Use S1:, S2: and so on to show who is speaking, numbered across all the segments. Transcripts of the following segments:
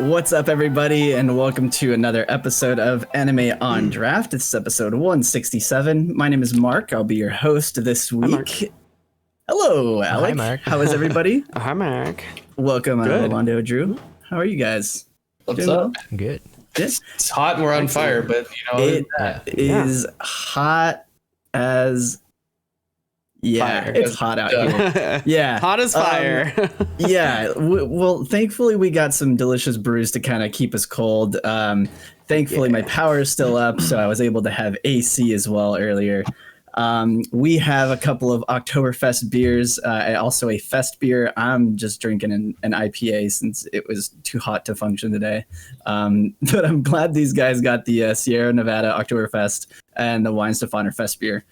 S1: What's up, everybody, and welcome to another episode of Anime on Draft. This is episode 167. My name is Mark. I'll be your host this week. Hello, Alec.
S2: Hi, Mark.
S1: How is everybody?
S3: Hi, Mark.
S1: Welcome, Rolando, Drew. How are you guys?
S4: What's up?
S2: Good.
S4: It's hot and we're on fire, but
S1: It is hot as... Yeah,
S4: fire.
S1: it's hot out here. Yeah.
S3: Hot as fire.
S1: Well, thankfully we got some delicious brews to kind of keep us cold. Thankfully my power is still up, so I was able to have AC as well earlier. We have a couple of Oktoberfest beers, also a Fest beer. I'm just drinking an IPA since it was too hot to function today. But I'm glad these guys got the Sierra Nevada Oktoberfest and the Weihenstephaner Fest beer.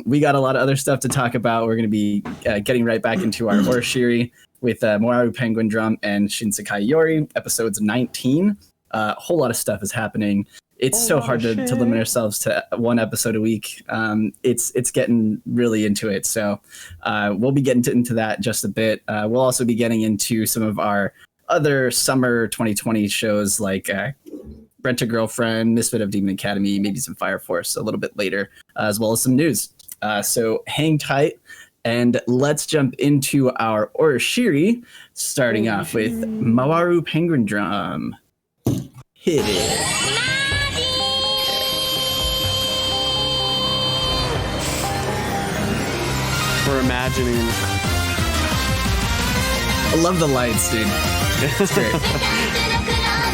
S1: We got a lot of other stuff to talk about. We're going to be getting right back into our Orashiri with Moaru Penguin Drum and Shinsekai Yori, episodes 19. A whole lot of stuff is happening. It's so hard to limit ourselves to one episode a week. It's getting really into it. So we'll be getting into that just a bit. We'll also be getting into some of our other summer 2020 shows like Rent a Girlfriend, Misfit of Demon Academy, maybe some Fire Force a little bit later, as well as some news. So hang tight and let's jump into our Orashiri, starting off with Moaru Penguin Drum. Hit it.
S3: We're imagining.
S1: I love the lights, dude. It's great.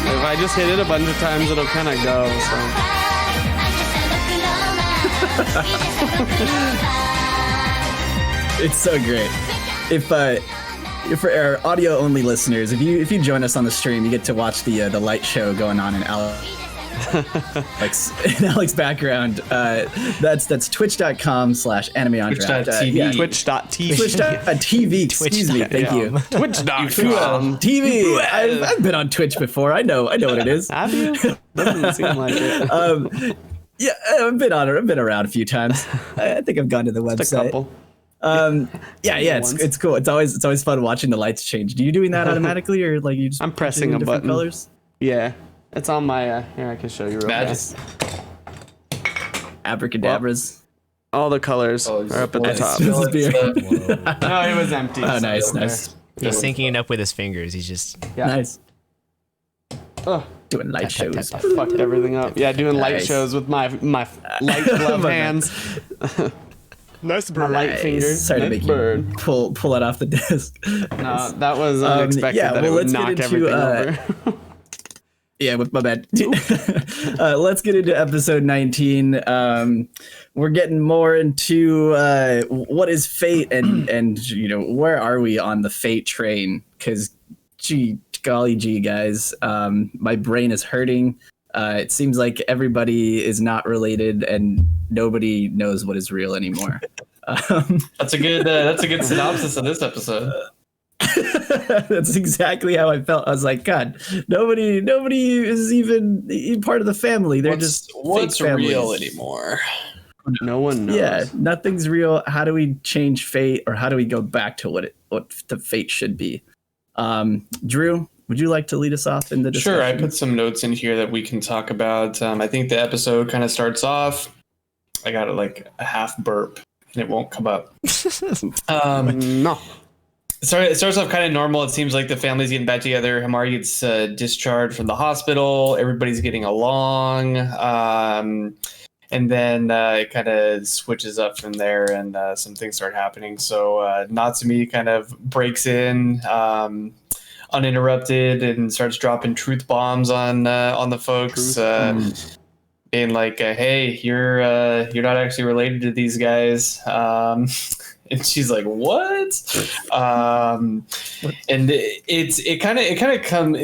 S3: If I just hit it a bunch of times, it'll kind of go. So.
S1: It's so great. If for our audio only listeners, if you join us on the stream, you get to watch the light show going on in Alex's background. That's twitch.com/animeondraft.
S4: Twitch.tv.
S3: Twitch.tv.
S1: Twitch.tv. Excuse me. Thank you.
S3: Twitch.com.
S1: TV. I've been on Twitch before. I know what it is.
S3: Have you? Doesn't seem like it.
S1: Yeah, I've been on it. I've been around a few times. I think I've gone to the website.
S3: Just a couple.
S1: It's cool. It's always fun watching the lights change. Do you doing that automatically, or like you just
S3: I'm pressing a button.
S1: Colors?
S3: Yeah, it's on my. Here, I can show you real fast.
S1: Abracadabras.
S3: All the colors are up at the top.
S1: This is beer.
S3: No, it was empty.
S1: Oh,
S3: so
S1: nice.
S2: He's syncing it up with his fingers. He's just
S1: Nice.
S3: Oh,
S1: Doing light
S2: tap,
S1: shows.
S2: tap, tap.
S3: fucked everything up. Yeah, doing light
S1: Nice.
S3: shows with my light glove hands. Nice bird. My light fingers.
S1: Sorry to
S3: Nice
S1: make
S3: bird.
S1: you pull it off the desk.
S3: No, that was unexpected.
S1: yeah,
S3: that
S1: well,
S3: it would
S1: let's get
S3: knock
S1: into,
S3: everything over.
S1: Yeah, with my bad. Let's get into episode 19. We're getting more into what is fate and where are we on the fate train? Because golly gee, guys, my brain is hurting. It seems like everybody is not related and nobody knows what is real anymore.
S4: That's a good synopsis of this episode.
S1: That's exactly how I felt. I was like, God, nobody is even part of the family. They're just
S4: what's
S1: fake families.
S4: real anymore.
S3: No one knows.
S1: Yeah, nothing's real. How do we change fate, or how do we go back to what the fate should be? Drew, would you like to lead us off in the discussion?
S4: Sure, I put some notes in here that we can talk about. I think the episode kind of starts off. I got like a half burp, and it won't come up.
S3: No.
S4: Sorry, it starts off kind of normal. It seems like the family's getting back together. Hamari gets discharged from the hospital. Everybody's getting along. And then it kind of switches up from there, and some things start happening. So Natsumi kind of breaks in uninterrupted and starts dropping truth bombs on the folks, being like, "Hey, you're not actually related to these guys." And she's like, "What?" And it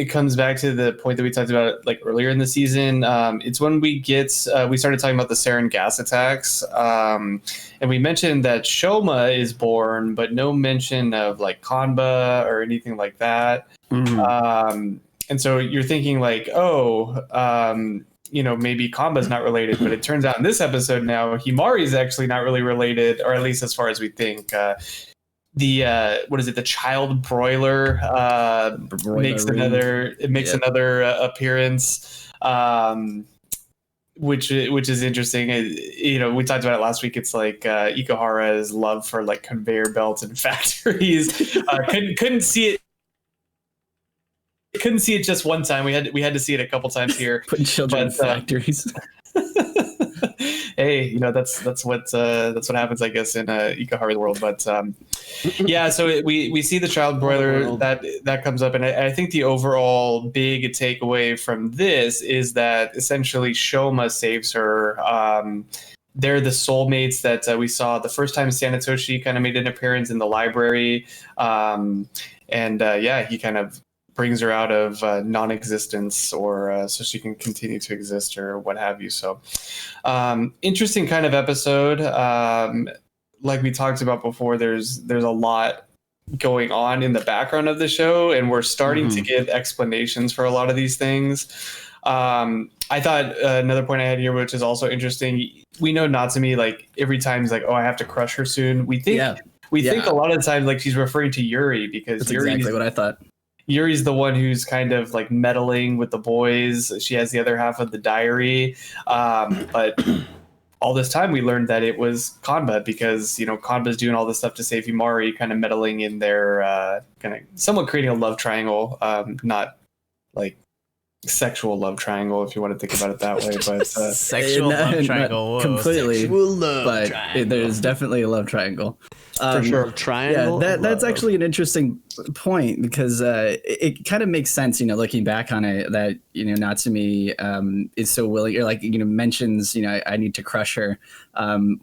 S4: comes back to the point that we talked about like earlier in the season. It's when we started talking about the sarin gas attacks, and we mentioned that Shoma is born, but no mention of like Kanba or anything like that. Mm-hmm. And so you're thinking like, maybe Kanba's not related, but it turns out in this episode now, Himari is actually not really related, or at least as far as we think. what is it? The child broiler makes another appearance, which is interesting. We talked about it last week. It's like Ikuhara's love for like conveyor belts and factories. Couldn't see it. Couldn't see it just one time. We had to see it a couple times here.
S1: Putting children in factories.
S4: Hey, that's what happens, I guess, in Ikuhara's world. But yeah, so we see the child broiler that comes up, and I think the overall big takeaway from this is that essentially Shoma saves her. They're the soulmates that we saw the first time Sanetoshi kind of made an appearance in the library, and he kind of brings her out of non-existence, or so she can continue to exist, or what have you. So interesting kind of episode. Like we talked about before, there's a lot going on in the background of the show, and we're starting to get explanations for a lot of these things. I thought another point I had here, which is also interesting, we know Natsumi, like every time he's like, oh, I have to crush her soon, we think a lot of the time like she's referring to Yuri, because
S1: that's exactly what I thought.
S4: Yuri's the one who's kind of like meddling with the boys. She has the other half of the diary. But all this time we learned that it was Kanba, because, Kanba's doing all this stuff to save Himari, kind of meddling in their kind of somewhat creating a love triangle, not like sexual love triangle, if you want to think about it that way, but
S2: sexual love triangle,
S1: completely.
S2: Sexual love
S1: but
S2: triangle.
S1: There's definitely a love triangle.
S3: For sure. Triangle.
S1: Yeah, that's actually an interesting point, because it kind of makes sense, looking back on it, that Natsumi is so willing, or like mentions I need to crush her,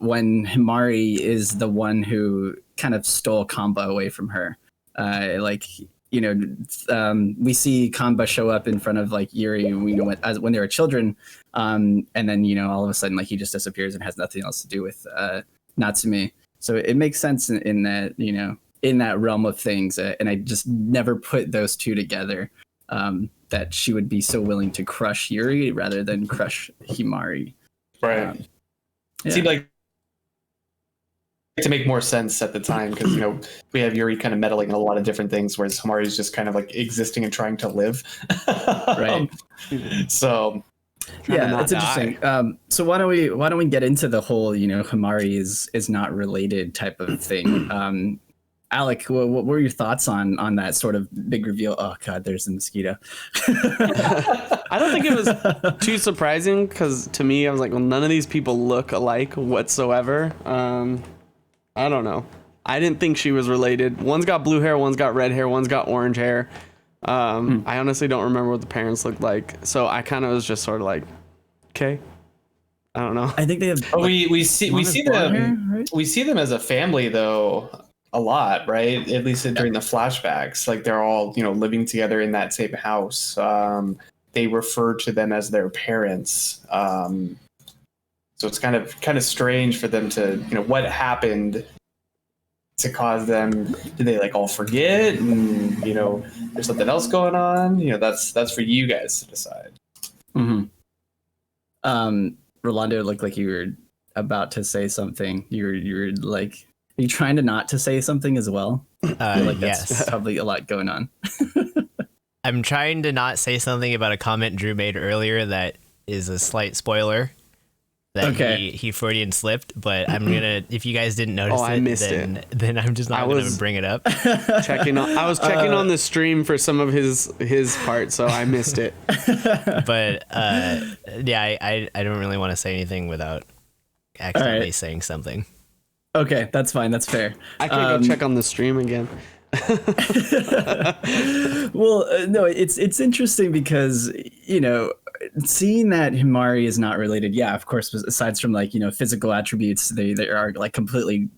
S1: when Himari is the one who kind of stole Kanba away from her. We see Kanba show up in front of like Yuri when they were children, and then all of a sudden like he just disappears and has nothing else to do with Natsumi. So it makes sense in that in that realm of things, and I just never put those two together, that she would be so willing to crush Yuri rather than crush Himari.
S4: Right. It seemed like to make more sense at the time, because we have Yuri kind of meddling in a lot of different things, whereas Himari is just kind of like existing and trying to live.
S1: Right.
S4: So
S1: yeah, it's interesting. So why don't we get into the whole Himari is not related type of thing. Alec, what were your thoughts on that sort of big reveal? Oh God, there's the mosquito.
S3: I don't think it was too surprising, because to me, I was like, well, none of these people look alike whatsoever. I don't know. I didn't think she was related. One's got blue hair, one's got red hair, one's got orange hair. I honestly don't remember what the parents looked like, so I kind of was just sort of like, okay. I don't know.
S1: I think they have.
S4: Oh, we see them. Hair, right? We see them as a family though, a lot, right? At least during the flashbacks, like they're all living together in that same house. They refer to them as their parents. So it's kind of strange for them to, what happened to cause them. Did they like all forget? And there's something else going on. That's for you guys to decide.
S1: Rolando looked like you were about to say something. You're like, are you trying to not to say something as well? I feel like that's probably a lot going on.
S2: I'm trying to not say something about a comment Drew made earlier that is a slight spoiler. That he Freudian slipped, but I'm gonna. If you guys didn't notice then I'm just not gonna bring it up.
S3: I was checking on the stream for some of his part, so I missed it.
S2: But I don't really want to say anything without accidentally saying something.
S1: Okay, that's fine. That's fair.
S3: I can go check on the stream again.
S1: Well, no, it's interesting because seeing that Himari is not related, of course, aside from like physical attributes, they are like completely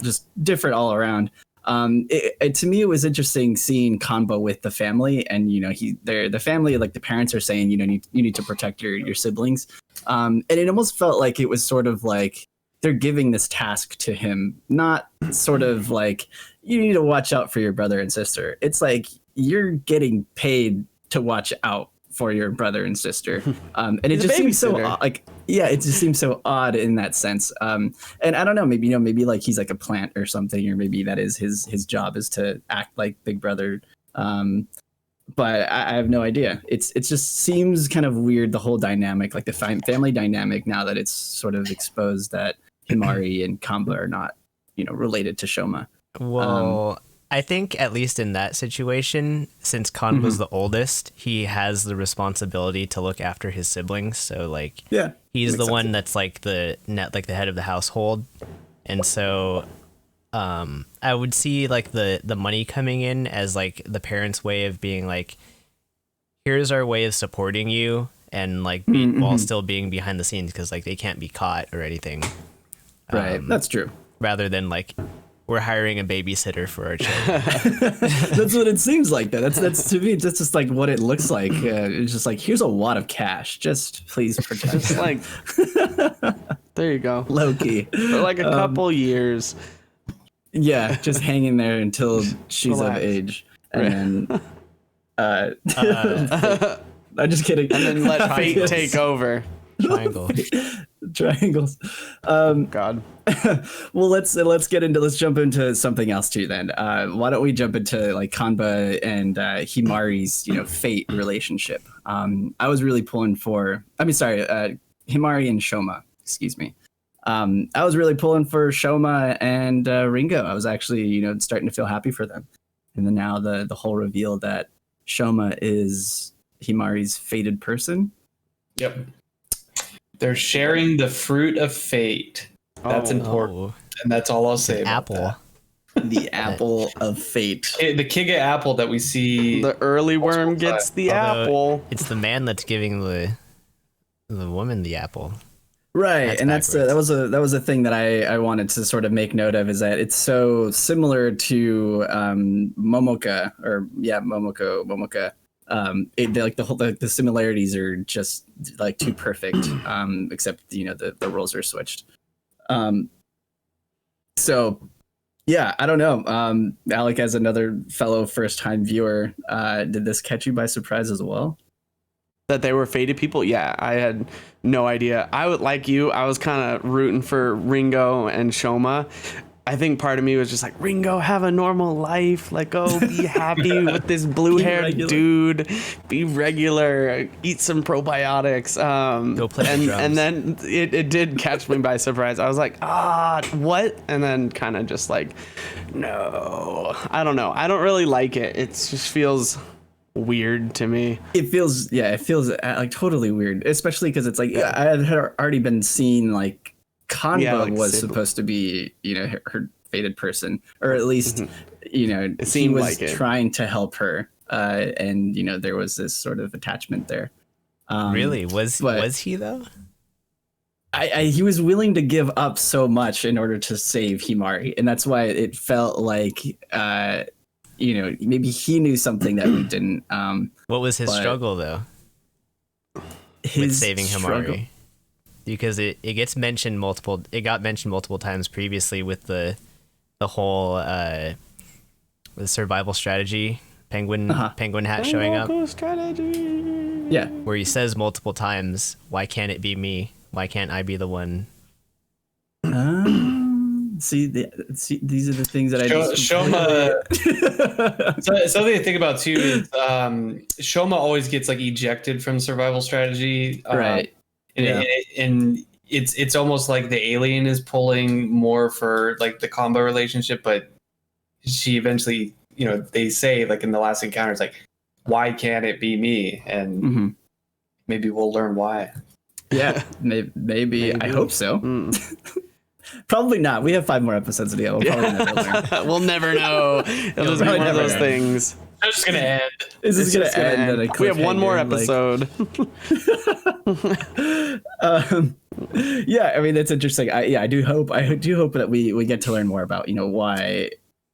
S1: just different all around. To me, it was interesting seeing Kanba with the family, and the family, like the parents are saying you need to protect your siblings, and it almost felt like it was sort of like they're giving this task to him, not sort of like you need to watch out for your brother and sister. It's like you're getting paid to watch out for your brother and sister, and it just seems so like Yeah, it just seems so odd in that sense. And I don't know, maybe like he's like a plant or something, or maybe that is his job is to act like Big Brother. But I have no idea. It just seems kind of weird, the whole dynamic, like the family dynamic, now that it's sort of exposed that Himari and Kamba are not, related to Shoma.
S2: Well, I think at least in that situation, since Khan was the oldest, he has the responsibility to look after his siblings. So like,
S1: yeah,
S2: he's the one that's like the head of the household, and so I would see like the money coming in as like the parents' way of being like, here's our way of supporting you, and like while still being behind the scenes, because like they can't be caught or anything.
S1: Right, that's true.
S2: Rather than like, we're hiring a babysitter for our children.
S1: That's what it seems like. That's to me. That's just like what it looks like. It's just like, here's a wad of cash. Just please protect.
S3: Just like, there you go.
S1: Low key
S3: For like a couple years.
S1: Yeah, just hanging there until she's of age, and then. I'm just kidding.
S3: And then let fate take over.
S1: Triangles.
S3: God.
S1: Well, let's jump into something else too then. Why don't we jump into like Kanba and Himari's fate relationship? I was really pulling for. Himari and Shoma. Excuse me. I was really pulling for Shoma and Ringo. I was actually starting to feel happy for them, and then now the whole reveal that Shoma is Himari's fated person.
S4: Yep. They're sharing the fruit of fate. That's important. And that's all I'll say about
S2: apple.
S4: That.
S1: The apple of fate.
S4: The Kiga apple that we see.
S3: The early worm gets the apple.
S2: It's the man that's giving the woman the apple.
S1: Right, and that was a thing that I wanted to sort of make note of, is that it's so similar to Momoka. The similarities are just like too perfect, except the roles are switched. So yeah, I don't know. Alec, as another fellow first time viewer, did this catch you by surprise as well?
S3: That they were fated people? Yeah, I had no idea. I was kind of rooting for Ringo and Shoma. I think part of me was just like, Ringo, have a normal life. Like, oh, be happy with this blue-haired dude. Be regular. Eat some probiotics.
S2: Go play the drums.
S3: And then it did catch me by surprise. I was like, what? And then kind of just like, no. I don't know. I don't really like it. It just feels weird to me.
S1: It feels like totally weird, especially because it's like I had already been seeing like Kanba was supposed to be her fated person, or at least it
S3: seemed
S1: he was
S3: like it.
S1: Trying to help her, and there was this sort of attachment there.
S2: Really, was he though?
S1: He was willing to give up so much in order to save Himari, and that's why it felt like maybe he knew something that we didn't.
S2: What was his struggle though? With saving Himari, because it got mentioned multiple times previously with the whole the survival strategy, penguin hat showing up.
S3: Strategy.
S1: Yeah,
S2: where he says multiple times, "Why can't it be me? Why can't I be the one?"
S1: See, these are the things that
S4: Shoma. Something to think about too is Shoma always gets like ejected from survival strategy,
S1: right?
S4: And it's almost like the alien is pulling more for like the combo relationship, but she eventually, they say like in the last encounter, it's like, why can't it be me? And maybe we'll learn why.
S1: Yeah, maybe. I hope so. Probably not. We have 5 more episodes to go. We'll probably never learn.
S3: We'll never know. It'll just be one of those things.
S4: It's just gonna end.
S1: This is gonna end.
S3: We have one more episode.
S1: Yeah, I mean that's interesting. I do hope that we get to learn more about why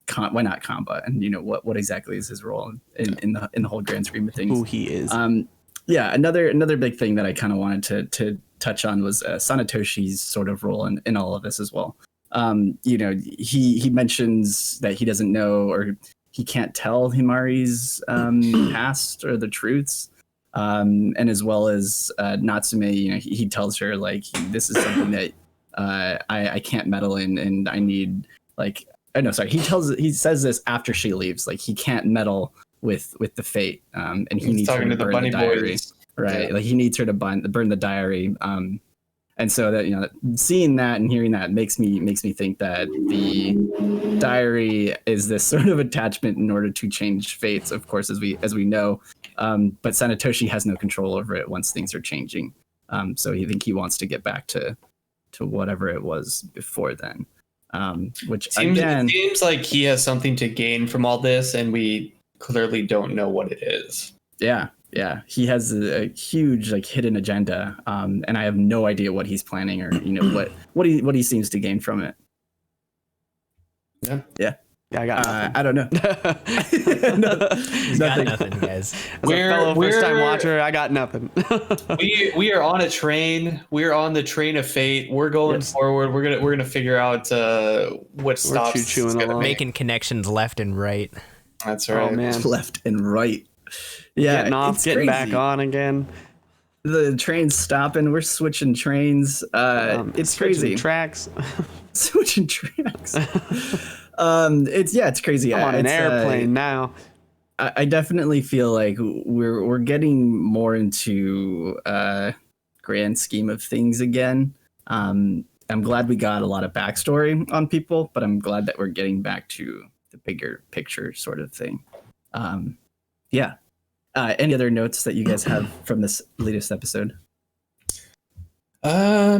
S1: not Kamba, and what exactly is his role in the whole grand scheme of things.
S3: Who he is.
S1: Yeah, another big thing that I kind of wanted to touch on was Sanetoshi's sort of role in all of this as well. He mentions that he doesn't know, or he can't tell Himari's past or the truths. And as well as Natsume, he tells her like this is something that I can't meddle in, and I need like no, sorry. He says this after she leaves, like he can't meddle with the fate, and he
S4: He's
S1: needs her
S4: talking
S1: to
S4: to the
S1: burn
S4: bunny
S1: the diary,
S4: boys.
S1: right?
S4: Yeah.
S1: Like he needs her to burn the diary. And so that seeing that and hearing that makes me think that the diary is this sort of attachment in order to change fates, of course, as we know. But Sanetoshi has no control over it once things are changing. So he wants to get back to whatever it was before then. Which
S4: it seems like he has something to gain from all this, and we clearly don't know what it is.
S1: Yeah, he has a huge like hidden agenda, and I have no idea what he's planning or what he seems to gain from it. Yeah.
S3: I got nothing.
S1: I don't know.
S2: Nothing, guys.
S3: As a fellow first-time watcher, I got nothing.
S4: we are on a train. We're on the train of fate. We're going forward. We're gonna figure out what stops.
S2: Making connections left and right.
S4: That's right.
S3: Oh, man.
S1: Left and right. Yeah,
S3: getting off, getting back on again.
S1: The train's stopping. We're switching trains. It's crazy.
S3: Tracks.
S1: Switching tracks. It's crazy.
S3: I'm on an airplane now.
S1: I definitely feel like we're getting more into grand scheme of things again. I'm glad we got a lot of backstory on people, but I'm glad that we're getting back to the bigger picture sort of thing. Yeah. Any other notes that you guys have from this latest episode?
S4: No.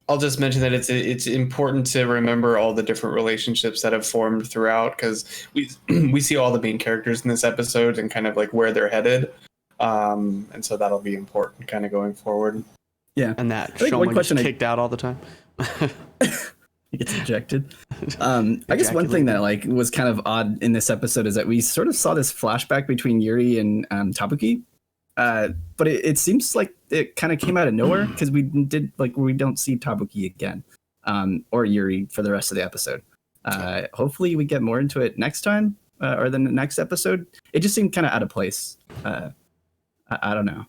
S4: I'll just mention that it's important to remember all the different relationships that have formed throughout, because we see all the main characters in this episode and kind of like where they're headed, and so that'll be important kind of going forward.
S3: Yeah, and that Shoma gets kicked out all the time.
S1: He gets ejected. I guess one thing that like was kind of odd in this episode is that we sort of saw this flashback between Yuri and Tabuki, but it seems like it kind of came out of nowhere because we don't see Tabuki again, or Yuri for the rest of the episode. Hopefully we get more into it next time or the next episode. It just seemed kind of out of place. I don't know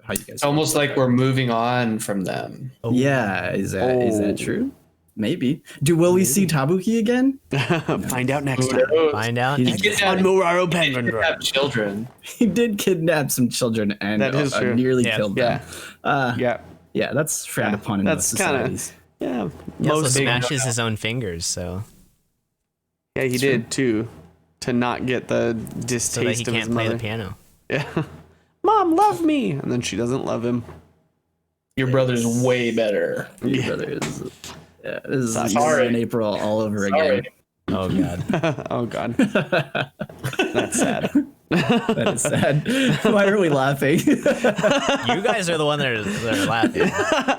S1: how you guys.
S4: Almost like we're moving on from them.
S1: Oh. Yeah, is that true? Maybe. Will we see Tabuki again?
S3: Find out next time.
S2: Find out next
S3: on Muraro Penguin
S4: Drive. Children.
S1: He did kidnap some children and nearly killed them. Yeah, that's frowned upon in most societies.
S3: Yeah.
S2: He also smashes his own fingers, so.
S3: Yeah, he did too, to not get the distaste
S2: so that he
S3: of his
S2: can't play
S3: mother.
S2: the piano.
S3: Yeah. Mom, love me, and then she doesn't love him.
S4: Your brother's way better.
S1: Your brother is. Yeah, this is in April all over again.
S2: Oh god.
S3: Oh god. That's sad.
S1: That is sad. Why are we laughing?
S2: You guys are the one that are laughing.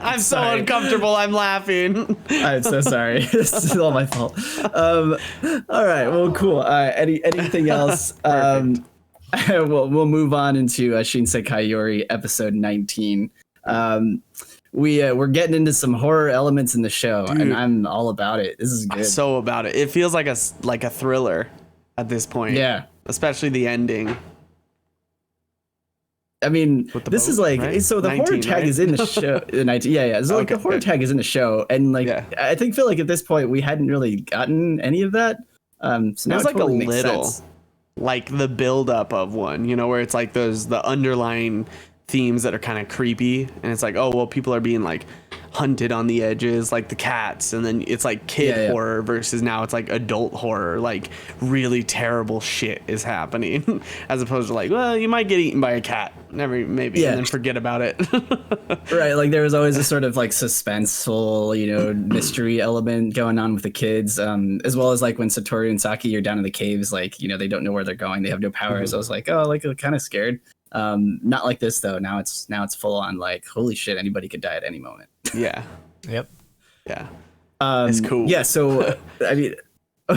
S3: I'm so uncomfortable. I'm laughing.
S1: I'm so sorry. This is all my fault. All right. Well, cool. Anything else? We'll move on into Shinsekai Yori episode 19. We're getting into some horror elements in the show, and I'm all about it. This is good.
S3: I'm so about it. It feels like a thriller at this point.
S1: Yeah,
S3: especially the ending.
S1: I mean, this is like, right? So the 19, horror tag is in the show. The 19, yeah. So like the horror tag is in the show, and like I feel like at this point we hadn't really gotten any of that. So now
S3: it's like
S1: totally
S3: a little, like the build up of one, where it's like the underlying themes that are kind of creepy, and it's like, oh well, people are being like hunted on the edges, like the cats, and then it's like kid horror versus now it's like adult horror, like really terrible shit is happening, as opposed to like, well, you might get eaten by a cat, maybe, and then forget about it.
S1: Right, like there was always a sort of like suspenseful, mystery element going on with the kids, as well as like when Satoru and Saki are down in the caves, like they don't know where they're going, they have no powers. I was like, oh, like kind of scared. Not like this though. Now it's full on like, holy shit, anybody could die at any moment.
S3: Yeah.
S2: Yep.
S3: Yeah.
S1: It's
S3: cool.
S1: Yeah. So I mean,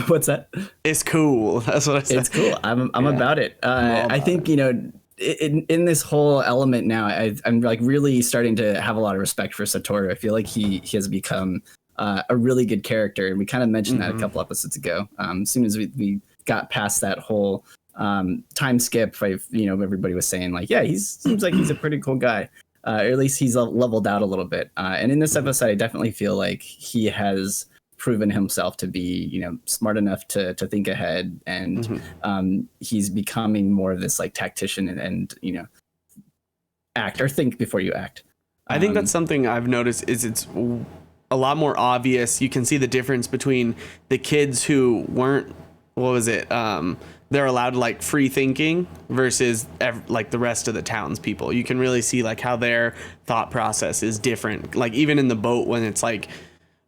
S1: what's that?
S3: It's cool. That's what I said.
S1: It's cool. I'm about it. I think in this whole element now, I'm like really starting to have a lot of respect for Satoru. I feel like he has become a really good character, and we kind of mentioned that a couple episodes ago. As soon as we got past that whole time skip, everybody was saying like, yeah, seems like he's a pretty cool guy. Or at least he's leveled out a little bit. And in this episode, I definitely feel like he has proven himself to be, smart enough to think ahead, and he's becoming more of this like tactician and act or think before you act.
S3: I think that's something I've noticed is it's a lot more obvious. You can see the difference between the kids who weren't, they're allowed like free thinking versus like the rest of the townspeople. You can really see like how their thought process is different. Like even in the boat when it's like,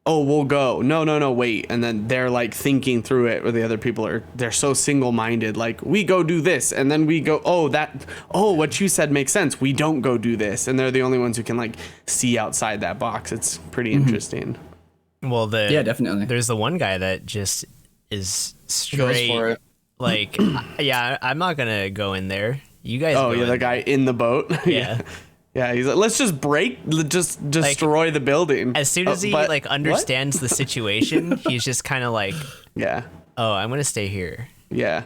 S3: oh, we'll go. No, wait. And then they're like thinking through it, where the other people they're so single-minded. Like, we go do this. And then we go, what you said makes sense. We don't go do this. And they're the only ones who can like see outside that box. It's pretty interesting.
S2: Well,
S1: yeah, definitely.
S2: There's the one guy that just is straight. Goes for it. Like, yeah, I'm not going to go in there. You guys
S3: Oh, yeah, the guy in the boat?
S2: Yeah.
S3: Yeah, he's like, let's just destroy the building.
S2: As soon as he understands the situation, he's just kind of like,
S3: yeah,
S2: oh, I'm gonna stay here.
S3: Yeah,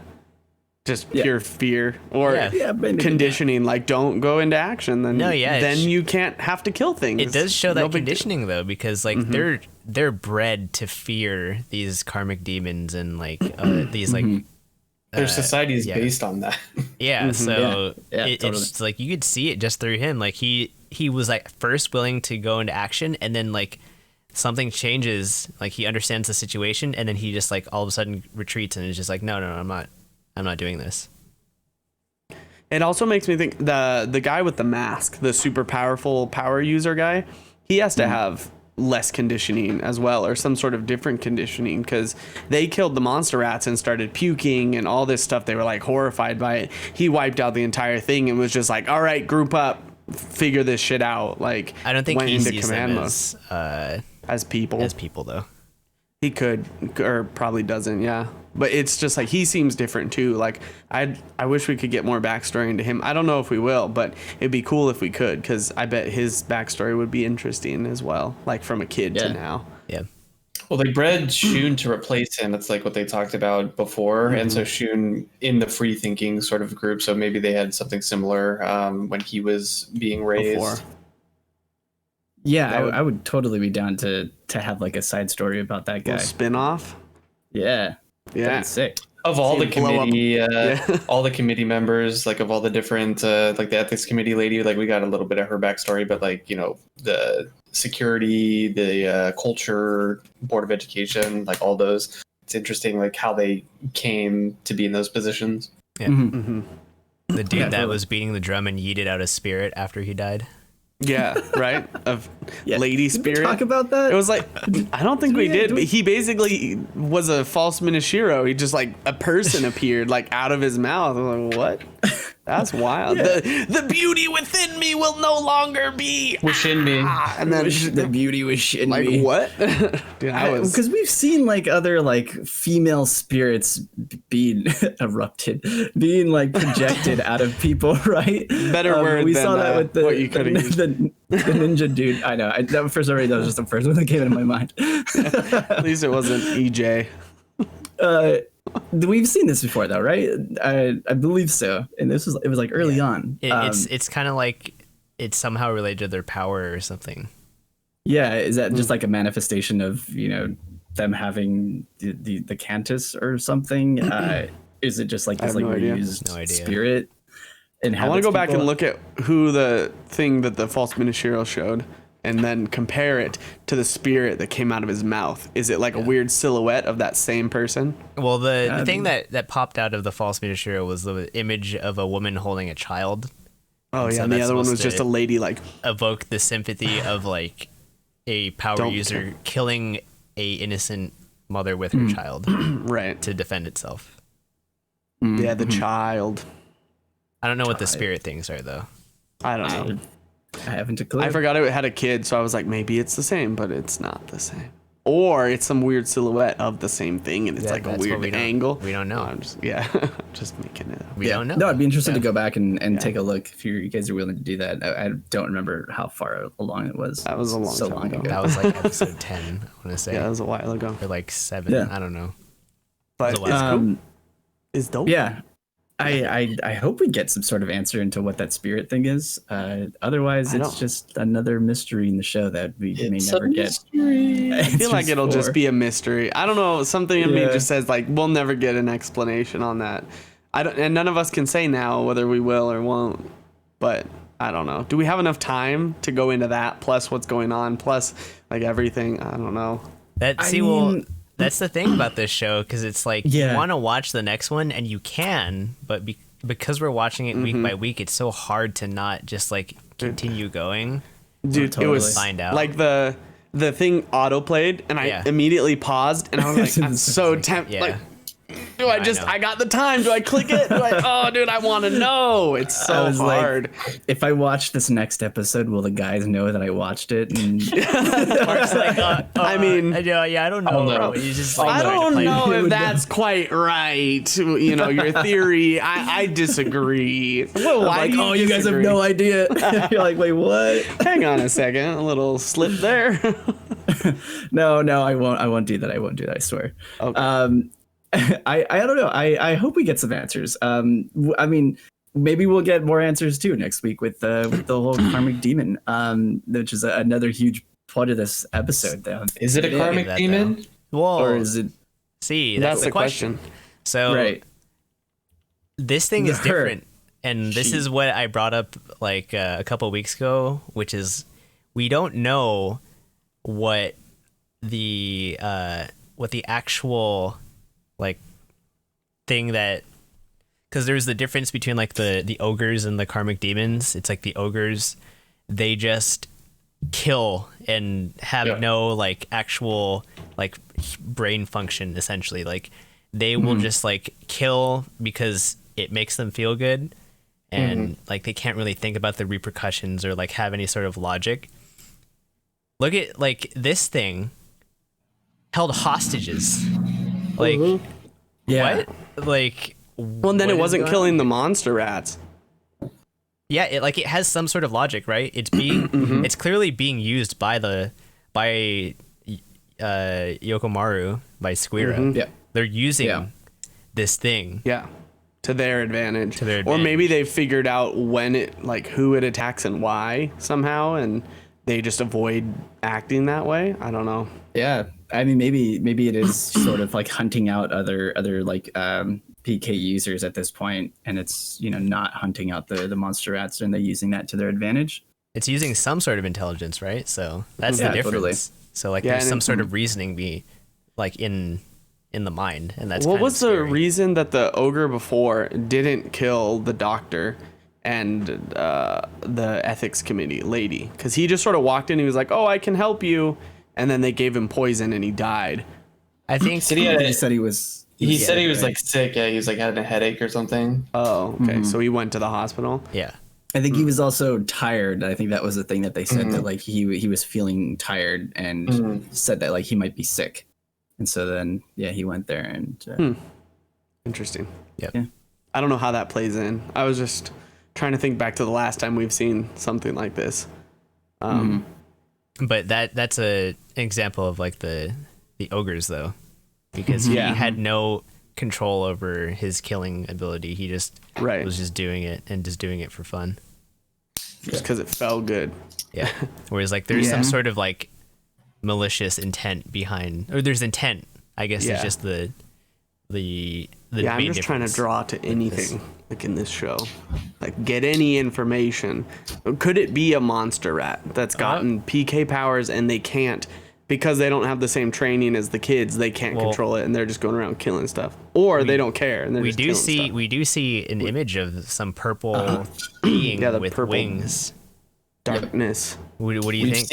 S3: just pure fear or conditioning. Like, don't go into action. Then you can't have to kill things.
S2: It does show that conditioning though, because like they're bred to fear these karmic demons and like these like.
S4: Their society is based on that.
S2: Yeah, so it's like you could see it just through him. Like he was like first willing to go into action, and then like something changes. Like he understands the situation, and then he just like all of a sudden retreats and is just like, no, I'm not doing this.
S3: It also makes me think the guy with the mask, the super powerful power user guy, he has to have less conditioning as well, or some sort of different conditioning, because they killed the monster rats and started puking and all this stuff. They were like horrified by it. He wiped out the entire thing and was just like, all right, group up, figure this shit out. Like,
S2: I don't think he sees them
S3: as people
S2: though.
S3: He could, or probably doesn't. Yeah, but it's just like he seems different too. Like I wish we could get more backstory into him. I don't know if we will, but it'd be cool if we could, because I bet his backstory would be interesting as well. Like from a kid to now.
S2: Yeah.
S4: Well, they bred Shun to replace him. That's like what they talked about before. And so Shun in the free thinking sort of group. So maybe they had something similar when he was being raised. Before.
S1: Yeah, I would totally be down to have like a side story about that guy.
S3: Spin-off?
S1: Yeah.
S3: Yeah.
S1: Sick.
S4: Of all the committee, all the committee members, like of all the different, like the ethics committee lady, like we got a little bit of her backstory, but like, the security, the culture, board of education, like all those. It's interesting, like how they came to be in those positions.
S2: Yeah. Mm-hmm. The dude that was beating the drum and yeeted out his spirit after he died.
S3: Yeah, right? Of lady spirit.
S1: Did we talk about that?
S3: It was like, I don't think we did. He basically was a false Minishiro. He just like a person appeared like out of his mouth. I'm like, what? That's wild. The beauty within me will no longer be
S4: within me.
S3: And then
S1: the beauty was in me.
S3: Like what?
S1: Because we've seen like other like female spirits being being like projected out of people, right?
S3: Better word.
S1: We
S3: than,
S1: saw that with
S3: what you could have used.
S1: The ninja dude. I know. That for some reason that was just the first one that came into my mind.
S3: At least it wasn't EJ.
S1: We've seen this before though, right? I believe so. And it was like early on.
S2: It's kind of like it's somehow related to their power or something.
S1: Yeah, is that just like a manifestation of them having the Cantus or something? Is it just like this like reused spirit? And
S3: I want to go back and look at who the thing that the false Minishiro showed, and then compare it to the spirit that came out of his mouth. Is it like a weird silhouette of that same person?
S2: Well, the thing that popped out of the false Minishiro was the image of a woman holding a child.
S3: Oh, yeah, and the other one was just a lady, like...
S2: evoke the sympathy of, like, a power user killing a innocent mother with her child.
S3: Right.
S2: To defend itself.
S3: Yeah, the child.
S2: I don't know what the spirit things are, though.
S3: I don't know.
S1: I haven't a clue.
S3: I forgot it had a kid, so I was like, maybe it's the same, but it's not the same. Or it's some weird silhouette of the same thing, and it's like a weird angle.
S2: We don't know.
S3: I'm just making it up.
S2: We don't know.
S1: No, I'd be interested to go back and take a look if you guys are willing to do that. I don't remember how far along it was.
S3: That was a long time ago.
S2: That was like episode 10, I want to say.
S3: Yeah, that was a while ago.
S2: Or like 7, I don't know.
S3: But it's cool. It's dope.
S1: Yeah. I hope we get some sort of answer into what that spirit thing is. Otherwise, it's just another mystery in the show that we may never get.
S3: I feel like it'll just be a mystery. I don't know. Something in me just says like we'll never get an explanation on that. And none of us can say now whether we will or won't. But I don't know. Do we have enough time to go into that? Plus what's going on? Plus like everything. I don't know.
S2: That's the thing about this show, because it's like you want to watch the next one and you can, but because we're watching it week by week, it's so hard to not just like continue going.
S3: Dude, totally. It was find out. Like the thing auto played and I immediately paused and I was like, I'm so tempted. Like, do I got the time. Do I click it? Dude, I want to know. It's so hard.
S1: Like, if I watch this next episode, will the guys know that I watched it? And
S3: I mean,
S2: I don't know.
S3: I don't know if that's quite right. You know, your theory. I disagree.
S1: Well, why do you guys have no idea. You're like, wait, what?
S3: Hang on a second. A little slip there.
S1: No, I won't do that. I swear.
S3: Okay.
S1: I don't know. I hope we get some answers. I mean, maybe we'll get more answers too next week with the whole karmic demon, which is another huge part of this episode. Though,
S4: is it a karmic demon?
S2: Well,
S1: or is it?
S2: See, that's the question. So, this thing is different, and this is what I brought up like a couple weeks ago, which is we don't know what the actual like thing that, because there's the difference between like the ogres and the karmic demons. It's like the ogres, they just kill and have no like actual like brain function, essentially. Like they will just like kill because it makes them feel good, and like they can't really think about the repercussions or like have any sort of logic. Look at like this thing held hostages. Like, what? Like,
S3: well, and then it wasn't killing the monster rats.
S2: Yeah, it has some sort of logic, right? It's being, it's clearly being used by Yokomaru, by Squira.
S1: Yeah,
S2: they're using this thing.
S3: Yeah, to their advantage. Or maybe they figured out when it, like, who it attacks and why somehow, and they just avoid acting that way. I don't know.
S1: Yeah, I mean, maybe it is sort of like hunting out other like PK users at this point, and it's not hunting out the monster rats, and they're using that to their advantage.
S2: It's using some sort of intelligence, right? So that's the difference. Totally. So like there's some sort of reasoning like in the mind, and that's
S3: what was the reason that the ogre before didn't kill the doctor and the ethics committee lady? Because he just sort of walked in, he was like, "Oh, I can help you," and then they gave him poison and he died.
S2: I think
S1: he said he was.
S4: He said he was like sick. Yeah, he was like had a headache or something.
S3: Oh, okay. So he went to the hospital.
S2: Yeah.
S1: I think he was also tired. I think that was the thing that they said, that like he was feeling tired and said that like he might be sick, and so then he went there and.
S3: Interesting.
S2: Yep.
S1: Yeah.
S3: I don't know how that plays in. I was just trying to think back to the last time we've seen something like this.
S2: But that's an example of like the ogres though, because he had no control over his killing ability. He just was just doing it and just doing it for fun.
S3: Just because it felt good.
S2: Yeah. Whereas like there's some sort of like malicious intent behind, or there's intent, I guess. It's just the
S3: I'm just trying to draw to anything like in this show, like get any information. Could it be a monster rat that's gotten PK powers and they can't, because they don't have the same training as the kids, they can't control it and they're just going around killing stuff, or they don't care and they're just killing stuff.
S2: We do see an image of some purple being with purple wings.
S3: Darkness.
S2: What do you think?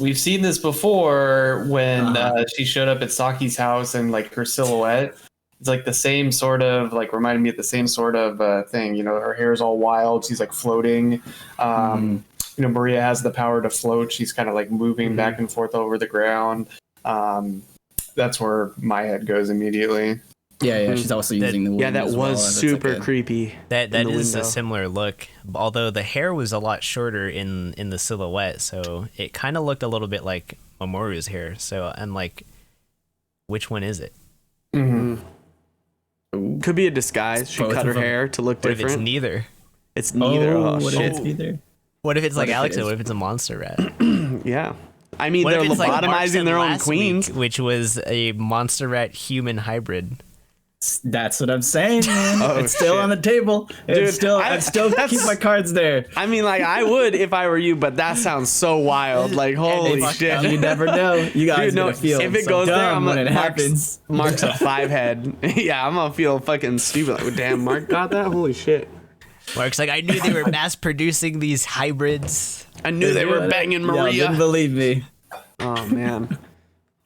S4: We've seen this before when she showed up at Saki's house and like her silhouette. It's like the same sort of like reminded me of the same sort of thing. Her hair is all wild. She's like floating. Maria has the power to float. She's kind of like moving back and forth over the ground. That's where my head goes immediately.
S1: Yeah. She's also using the wind.
S3: Yeah, that was super creepy.
S2: That is a similar look, although the hair was a lot shorter in the silhouette, so it kind of looked a little bit like Mamoru's hair. So I'm like, which one is it?
S3: Could be a disguise. She
S1: Both
S3: cut her
S1: of them.
S3: hair to look
S2: What if
S3: different.
S2: it's neither?
S3: It's neither. Oh,
S1: what
S3: shit.
S1: if it's neither?
S2: What if it's like
S1: if it
S2: Alex?
S1: is?
S2: What if it's a monster rat?
S3: Yeah. I mean,
S2: What
S3: they're
S2: if it's like Mark
S3: lobotomizing
S2: said
S3: their own
S2: last
S3: queens.
S2: week, which was a monster rat human hybrid?
S1: That's what I'm saying, man.
S3: Oh,
S1: it's still
S3: shit.
S1: on the table. It's
S3: Dude,
S1: still,
S3: I-
S1: I still
S3: that's-
S1: keep my cards there.
S3: I mean, like, I would if I were you, but that sounds so wild. Like, holy
S1: It's-
S3: shit.
S1: You never know. You guys
S3: Dude, no,
S1: gonna feel
S3: if it
S1: so
S3: goes there,
S1: dumb
S3: I'm
S1: when
S3: like,
S1: it happens.
S3: Mark's a 5-head. Yeah, I'm gonna feel fucking stupid. Like, damn, Mark got that? Holy shit.
S2: Mark's like, I knew they were mass producing these hybrids.
S3: I knew they were banging
S1: Y'all
S3: Maria.
S1: didn't believe me.
S3: Oh, man.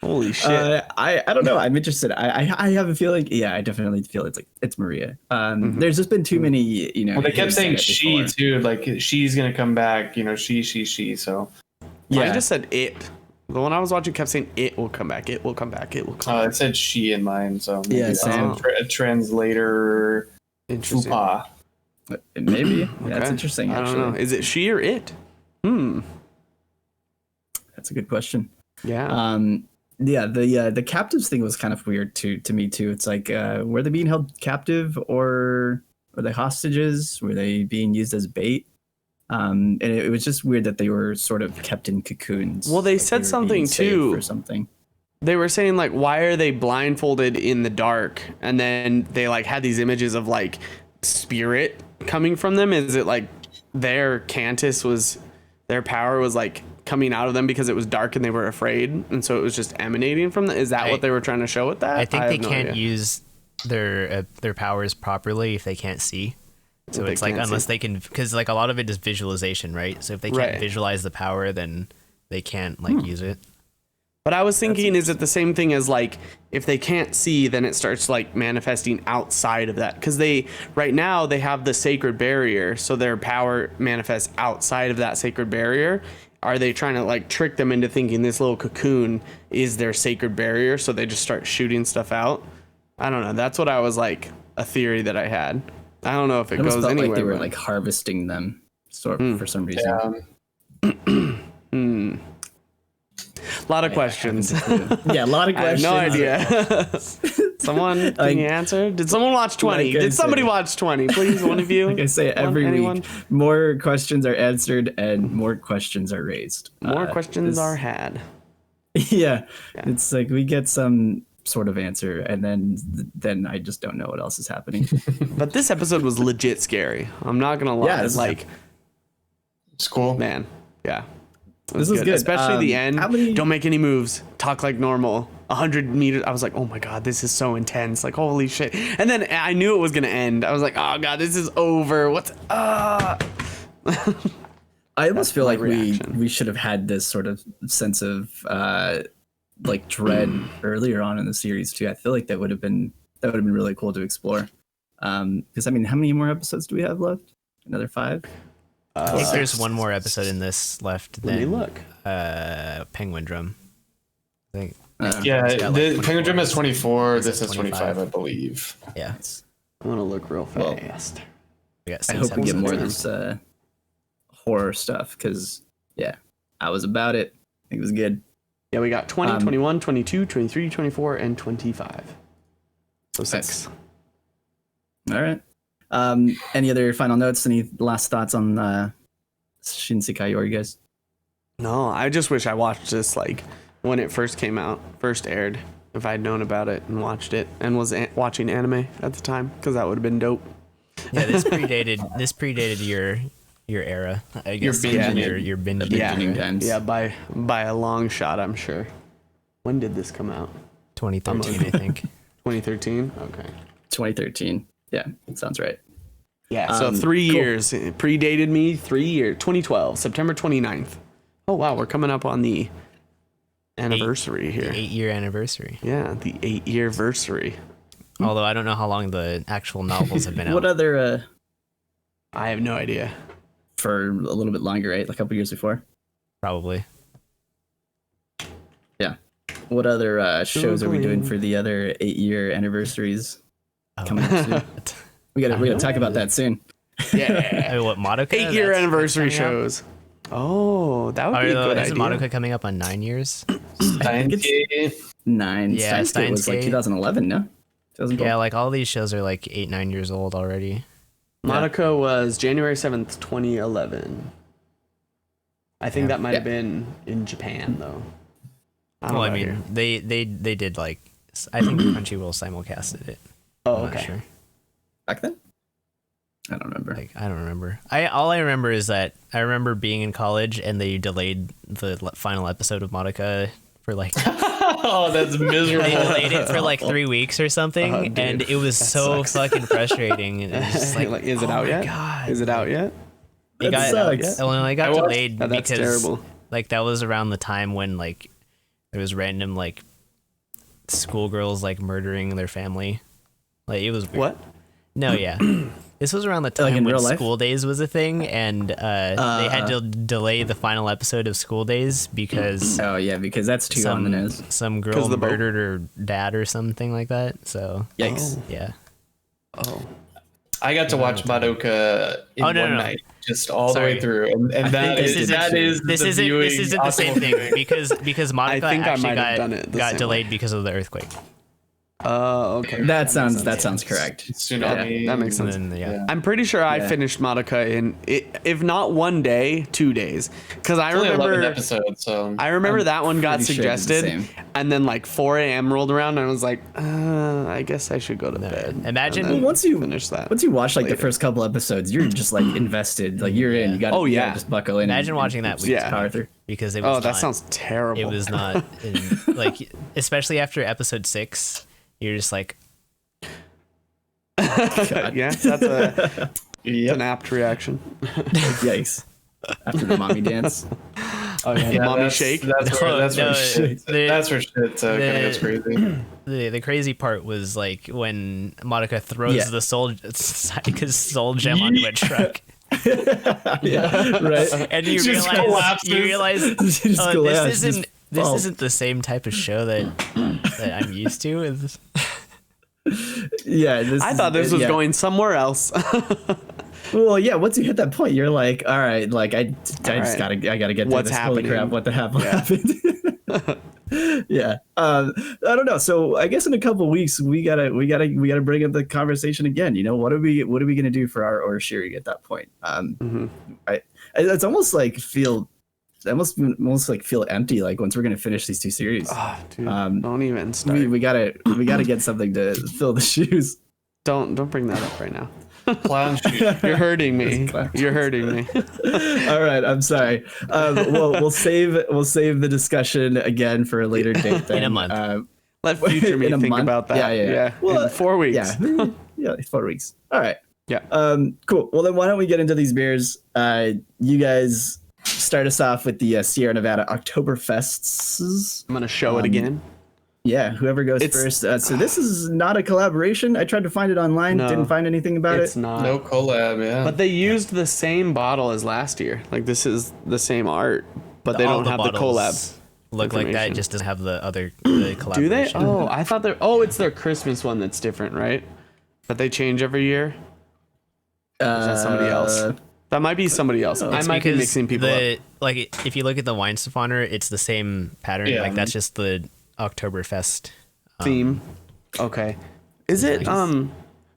S3: Holy shit.
S1: I don't know. I'm interested. I have a feeling. Yeah, I definitely feel it's Maria. There's just been too many.
S4: Well, they kept
S1: hints
S4: saying
S1: at it
S4: she
S1: before.
S4: too, like she's gonna come back. She. So
S3: Mine
S1: Yeah,
S3: just said it. The one I was watching kept saying it will come back. It will come back. It will come back.
S4: it said she in mine. So maybe
S1: Yeah,
S4: that's
S1: same.
S4: a translator.
S3: Interesting.
S4: Fupa.
S1: maybe. Yeah,
S3: Okay.
S1: that's interesting.
S3: I
S1: Actually,
S3: don't know. Is it she or it?
S1: that's a good question.
S3: Yeah.
S1: Yeah, the captives thing was kind of weird to me too. It's like, were they being held captive or were they hostages? Were they being used as bait? And it was just weird that they were sort of kept in cocoons.
S3: Well, they
S1: like
S3: said
S1: were
S3: something
S1: being saved
S3: too.
S1: or something.
S3: They were saying like, why are they blindfolded in the dark? And then they like had these images of like spirit coming from them. Is it like their power was like coming out of them because it was dark and they were afraid, and so it was just emanating from them? Is that what they were trying to show with that?
S2: I think they
S3: have no
S2: can't
S3: idea.
S2: use their powers properly if they can't see. So
S3: If
S2: it's
S3: they
S2: like
S3: can't
S2: unless
S3: see.
S2: they can, because like a lot of it is visualization, right? So if they can't
S3: Right.
S2: visualize the power, then they can't like use it.
S3: But I was thinking, is it the same thing as like if they can't see, then it starts like manifesting outside of that? Because right now they have the sacred barrier, so their power manifests outside of that sacred barrier. Are they trying to like trick them into thinking this little cocoon is their sacred barrier, so they just start shooting stuff out? I don't know. That's what I was like, a theory that I had. I don't know if it
S1: almost
S3: goes
S1: felt
S3: anywhere.
S1: like they were
S3: but-
S1: like harvesting them, for some reason.
S4: Yeah.
S3: a lot of questions.
S1: Yeah, a lot of
S3: I have
S1: questions.
S3: no idea. Someone, can you answer? Did someone watch 20?
S1: Like I
S3: Did somebody
S1: said-
S3: watch 20? Please, one of you.
S1: Like I say every
S3: anyone?
S1: week, more questions are answered and more questions are raised.
S3: More questions
S1: this-
S3: are had.
S1: Yeah, it's like we get some sort of answer, and then I just don't know what else is happening.
S3: But this episode was legit scary. I'm not gonna lie.
S1: Yeah, this-
S3: like,
S4: It's cool.
S3: man, yeah. It
S1: This was good.
S3: especially the end.
S1: how many-
S3: Don't make any moves. Talk like normal. 100 meters. I was like, oh my god, this is so intense. Like, holy shit. And then I knew it was gonna end. I was like, oh god, this is over. What's
S1: I almost feel
S3: my
S1: like
S3: reaction.
S1: we should have had this sort of sense of like dread earlier on in the series too. I feel like that would have been really cool to explore. Because I mean, how many more episodes do we have left? Another 5?
S2: I think there's one more episode in this left
S3: Let me
S2: than
S3: look.
S2: Penguin Drum. I think.
S4: Yeah,
S2: It's got,
S4: the
S2: like,
S4: Penguin Drum
S2: 24.
S4: is 24.
S2: This
S4: This
S2: is
S4: is 25,
S2: 25,
S4: I believe.
S2: Yeah.
S3: I'm gonna look real
S1: Well,
S3: fast.
S2: We got
S1: I
S2: six
S1: hope we get more of
S2: episodes.
S1: this horror stuff because yeah, I was about it. I think it was good.
S3: Yeah, we got 20,
S1: Um,
S3: 21, 22, 23, 24, and 25. So 6.
S1: All right. Any other final notes? Any last thoughts on Shinsekai, you guys?
S3: No, I just wish I watched this like when it first came out, first aired. If I'd known about it and watched it and was watching anime at the time, because that would have been dope.
S2: Yeah, this predated your era. I guess
S4: binging
S2: your binging.
S3: Yeah,
S1: Beginning times.
S3: yeah, by a long shot, I'm sure. When did this come out?
S2: 2013, I think.
S3: 2013. Okay.
S1: 2013. Yeah, that sounds right.
S3: Yeah, so 3
S1: cool.
S3: years. It predated me 3 years. 2012, September 29th. Oh wow, we're coming up on the anniversary here.
S2: 8-year anniversary.
S3: Yeah, the 8-year versary.
S2: Although I don't know how long the actual novels have been out.
S1: What other
S3: I have no idea.
S1: for a little bit longer, right? Like a couple years before.
S2: Probably.
S1: Yeah. What other shows are we doing for the other 8-year anniversaries coming up soon? We gotta talk about that soon.
S3: Yeah.
S2: I mean, what Madoka?
S3: 8-year
S2: That's
S3: anniversary
S2: coming up?
S3: shows. Oh, that would be a good
S2: Isn't
S3: idea.
S2: Madoka coming up on 9 years?
S1: I think it's 9.
S2: Yeah,
S1: Steins Gate was like
S2: Steins Gate.
S1: 2011, no?
S2: Yeah, like all these shows are like 8-9 years old already.
S3: Monaco was January 7th, 2011. I think that might have been in Japan though.
S2: I mean, they did like, I think Crunchyroll simulcasted it.
S3: Oh,
S2: I'm not
S3: okay.
S2: sure.
S1: Back then? I don't remember.
S2: Like, I don't remember. All I remember is that I remember being in college and they delayed the final episode of Madoka for like
S4: Oh, that's miserable.
S2: they delayed it for like 3 weeks or something,
S3: dude,
S2: and it was so fucking frustrating. And it was just like,
S3: is it out yet?
S2: God.
S3: Is it out yet?
S2: It got,
S1: sucks.
S2: well, it got delayed
S3: That's
S2: because
S3: terrible.
S2: like that was around the time when like there was random like schoolgirls like murdering their family. Like it was weird.
S3: What?
S2: No, yeah. This was around the time
S1: in
S2: when
S1: real life?
S2: School Days was a thing, and they had to delay the final episode of School Days because
S1: Oh yeah, because that's too on the nose.
S2: some girl
S3: the boat-
S2: murdered her dad or something like that. So
S1: Yikes.
S2: yeah.
S3: Oh.
S4: I got to watch Madoka in
S2: Oh, no,
S4: one
S2: no.
S4: night, just all
S2: Sorry.
S4: the way through, and that
S2: This
S4: is
S2: isn't-
S4: that is
S2: this
S4: the
S2: isn't
S4: viewing
S2: this isn't the same thing because Madoka
S3: think I
S2: actually
S3: might have done it the
S2: got
S3: same
S2: delayed
S3: way.
S2: because of the earthquake.
S3: Okay.
S1: That sounds correct.
S4: Tsunami.
S3: That makes sense.
S2: And then
S4: Yeah.
S3: I'm pretty sure I finished Madoka in, if not 1 day, 2 days. Because I
S4: Only 11
S3: remember
S4: episodes, so
S3: I remember that one got
S1: pretty sure it's the
S3: suggested,
S1: same.
S3: and then like 4 a.m. rolled around, and I was like, I guess I should go to bed.
S2: Imagine-
S3: And then
S1: Well, once you
S3: finish that.
S1: Once you watch like
S3: later.
S1: the first couple episodes, you're just like invested. Like you're in. You got.
S3: Oh, yeah.
S1: Just buckle in.
S2: Imagine watching that week
S1: power through.
S2: because it was
S3: Oh, that
S2: not-
S3: sounds terrible.
S2: it was not in, like especially after episode 6 you're just like
S3: Yeah, that's an apt reaction.
S1: Yikes! After the mommy dance.
S3: Oh yeah,
S4: yeah,
S3: mommy
S4: that's,
S3: shake.
S4: That's where, that's where
S2: No,
S4: shit. That's where shit kind of gets crazy.
S2: the crazy part was like when Monica throws
S1: Yeah.
S2: the Sayaka's soul gem onto a truck
S1: Yeah. Right.
S2: and you
S4: Just
S2: realize
S4: collapses.
S1: Just
S2: oh,
S1: collapse,
S2: this isn't
S1: just
S2: this
S1: fall.
S2: isn't the same type of show that I'm used to.
S1: Yeah.
S3: I thought this was
S1: yeah.
S3: going somewhere else.
S1: Well, yeah. Once you hit that point, you're like, all right, like I just
S3: right.
S1: gotta get through
S3: What's
S1: this. Holy
S3: happening?
S1: crap! What the hell
S3: Yeah.
S1: happened? Yeah. I don't know. So I guess in a couple weeks we gotta bring up the conversation again. You know, what are we gonna do for our Orishiri at that point? It's almost like feel empty. Like once we're gonna finish these two series,
S3: Oh, dude, don't even start.
S1: we gotta get something to fill the shoes.
S3: Don't bring that up right now.
S4: Clown shoot.
S3: You're hurting me. You're hurting me.
S1: All right, I'm sorry. Well, we'll save the discussion again for a later date. Then.
S2: In a month.
S3: Let future me
S1: In a
S3: think
S1: month?
S3: about that.
S1: Yeah. Well,
S3: in 4 weeks.
S1: Yeah, yeah, 4 weeks. All right.
S3: Yeah.
S1: Cool. Well, then why don't we get into these beers? You guys start us off with the Sierra Nevada Oktoberfests.
S3: I'm gonna show it again.
S1: Yeah, whoever goes
S3: It's-
S1: first. So this is not a collaboration. I tried to find it online.
S3: No,
S1: Didn't find anything about
S3: It's
S1: it.
S3: not.
S4: No collab, yeah.
S3: But they used the same bottle as last year. Like this is the same art, but they
S2: All
S3: don't have the
S2: bottles
S3: collab.
S2: look like that.
S3: information.
S2: It just doesn't have the collaboration.
S3: Do they? Oh, I thought they're. Oh, it's their Christmas one that's different, right? That they change every year. Or is that somebody else? That might be somebody else. I
S2: It's
S3: might be
S2: because
S3: mixing people up.
S2: Like if you look at the wine Stefaner, it's the same pattern.
S4: Yeah.
S2: Like that's just the Oktoberfest
S3: Theme. Okay. Is it